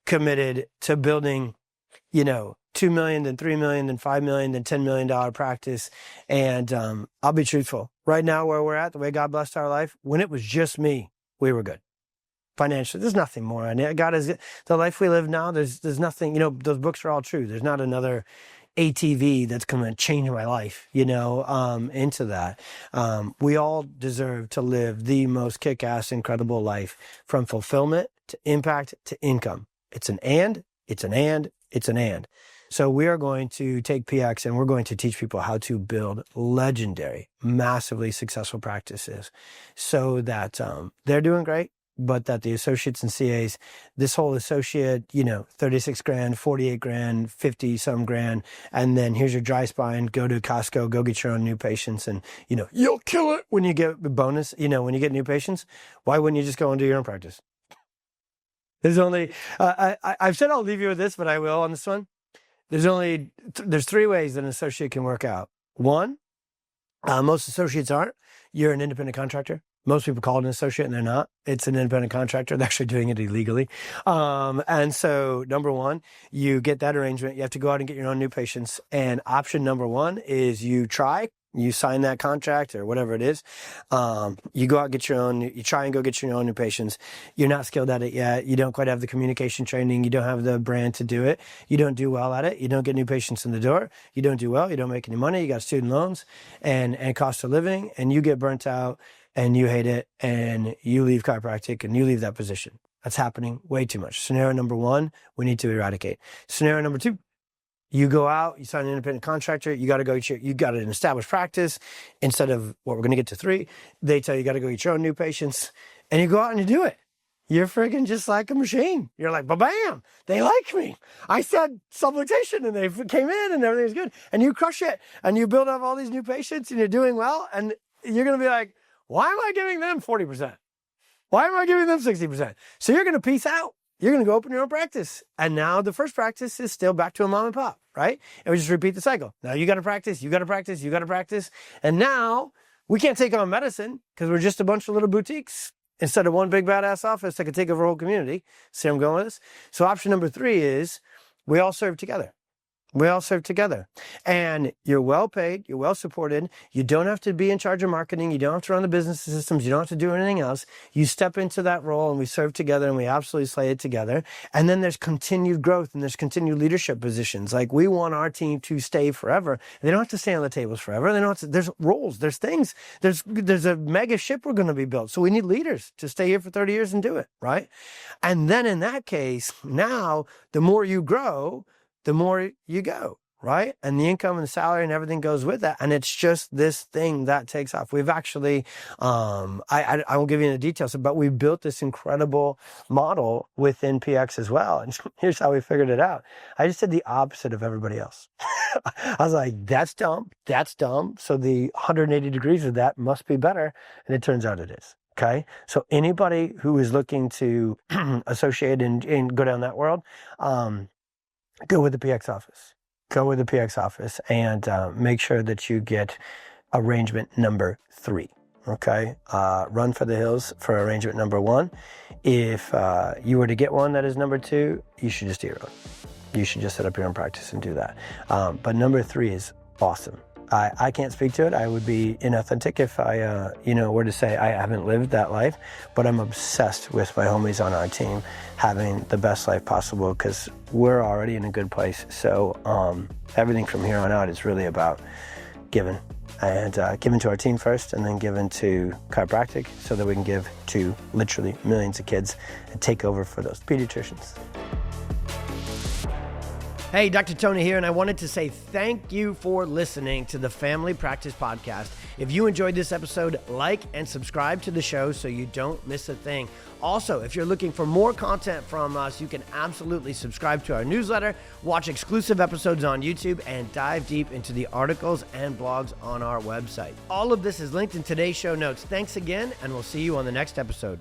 committed to building, 2 million, then 3 million, then 5 million, then $10 million practice. And I'll be truthful. Right now, where we're at, the way God blessed our life, when it was just me, we were good. Financially, there's nothing more. And the life we live now, there's nothing, those books are all true. There's not another ATV that's going to change my life, into that. We all deserve to live the most kick-ass, incredible life, from fulfillment to impact to income. It's an and, it's an and, it's an and. So we are going to take PX and we're going to teach people how to build legendary, massively successful practices so that they're doing great, but that the associates and CAs, this whole associate, 36 grand, 48 grand, 50 some grand, and then here's your dry spine, go to Costco, go get your own new patients, and, you'll kill it when you get the bonus, when you get new patients. Why wouldn't you just go and do your own practice? There's only, I've said I'll leave you with this, but I will on this one. There's 3 ways that an associate can work out. One, most associates aren't. You're an independent contractor. Most people call it an associate and they're not. It's an independent contractor. They're actually doing it illegally. And so number one, you get that arrangement. You have to go out and get your own new patients. And option number one is you sign that contract or whatever it is. You go out, you try and go get your own new patients. You're not skilled at it yet. You don't quite have the communication training. You don't have the brand to do it. You don't do well at it. You don't get new patients in the door. You don't do well. You don't make any money. You got student loans and cost of living, and you get burnt out and you hate it and you leave chiropractic and you leave that position. That's happening way too much. Scenario number one, we need to eradicate. Scenario number two, you go out, you sign an independent contractor, you got an established practice. Instead of what we're going to get to 3, they tell you got to go get your own new patients, and you go out and you do it. You're freaking just like a machine. You're like, bam, they like me. I said subluxation and they came in and everything's good. And you crush it and you build up all these new patients and you're doing well. And you're going to be like, why am I giving them 40%? Why am I giving them 60%? So you're going to peace out. You're going to go open your own practice. And now the first practice is still back to a mom and pop, right? And we just repeat the cycle. Now you got to practice, you got to practice, you got to practice. And now we can't take on medicine because we're just a bunch of little boutiques. Instead of one big badass office that could take over a whole community. See where I'm going with this? So option number 3 is we all serve together. We all serve together. And you're well paid, you're well supported. You don't have to be in charge of marketing. You don't have to run the business systems. You don't have to do anything else. You step into that role and we serve together and we absolutely slay it together. And then there's continued growth and there's continued leadership positions. Like we want our team to stay forever. They don't have to stay on the tables forever. They don't have to, there's roles, there's things, there's a mega ship we're going to be built. So we need leaders to stay here for 30 years and do it, right? And then in that case, now the more you grow, the more you go, right? And the income and the salary and everything goes with that. And it's just this thing that takes off. We've actually, I won't give you the details, but we built this incredible model within PX as well. And here's how we figured it out. I just did the opposite of everybody else. I was like, that's dumb. That's dumb. So the 180 degrees of that must be better. And it turns out it is. Okay. So anybody who is looking to associate and go down that world, go with the PX office. Go with the PX office and make sure that you get arrangement number 3. Okay? Run for the hills for arrangement number 1. If you were to get one that is number 2, you should just do your own. You should just set up your own practice and do that. But number 3 is awesome. I can't speak to it. I would be inauthentic if I, were to say I haven't lived that life, but I'm obsessed with my homies on our team having the best life possible because we're already in a good place. So everything from here on out is really about giving and giving to our team first and then giving to chiropractic so that we can give to literally millions of kids and take over for those pediatricians. Hey, Dr. Tony here, and I wanted to say thank you for listening to the Family Practice Podcast. If you enjoyed this episode, like and subscribe to the show so you don't miss a thing. Also, if you're looking for more content from us, you can absolutely subscribe to our newsletter, watch exclusive episodes on YouTube, and dive deep into the articles and blogs on our website. All of this is linked in today's show notes. Thanks again, and we'll see you on the next episode.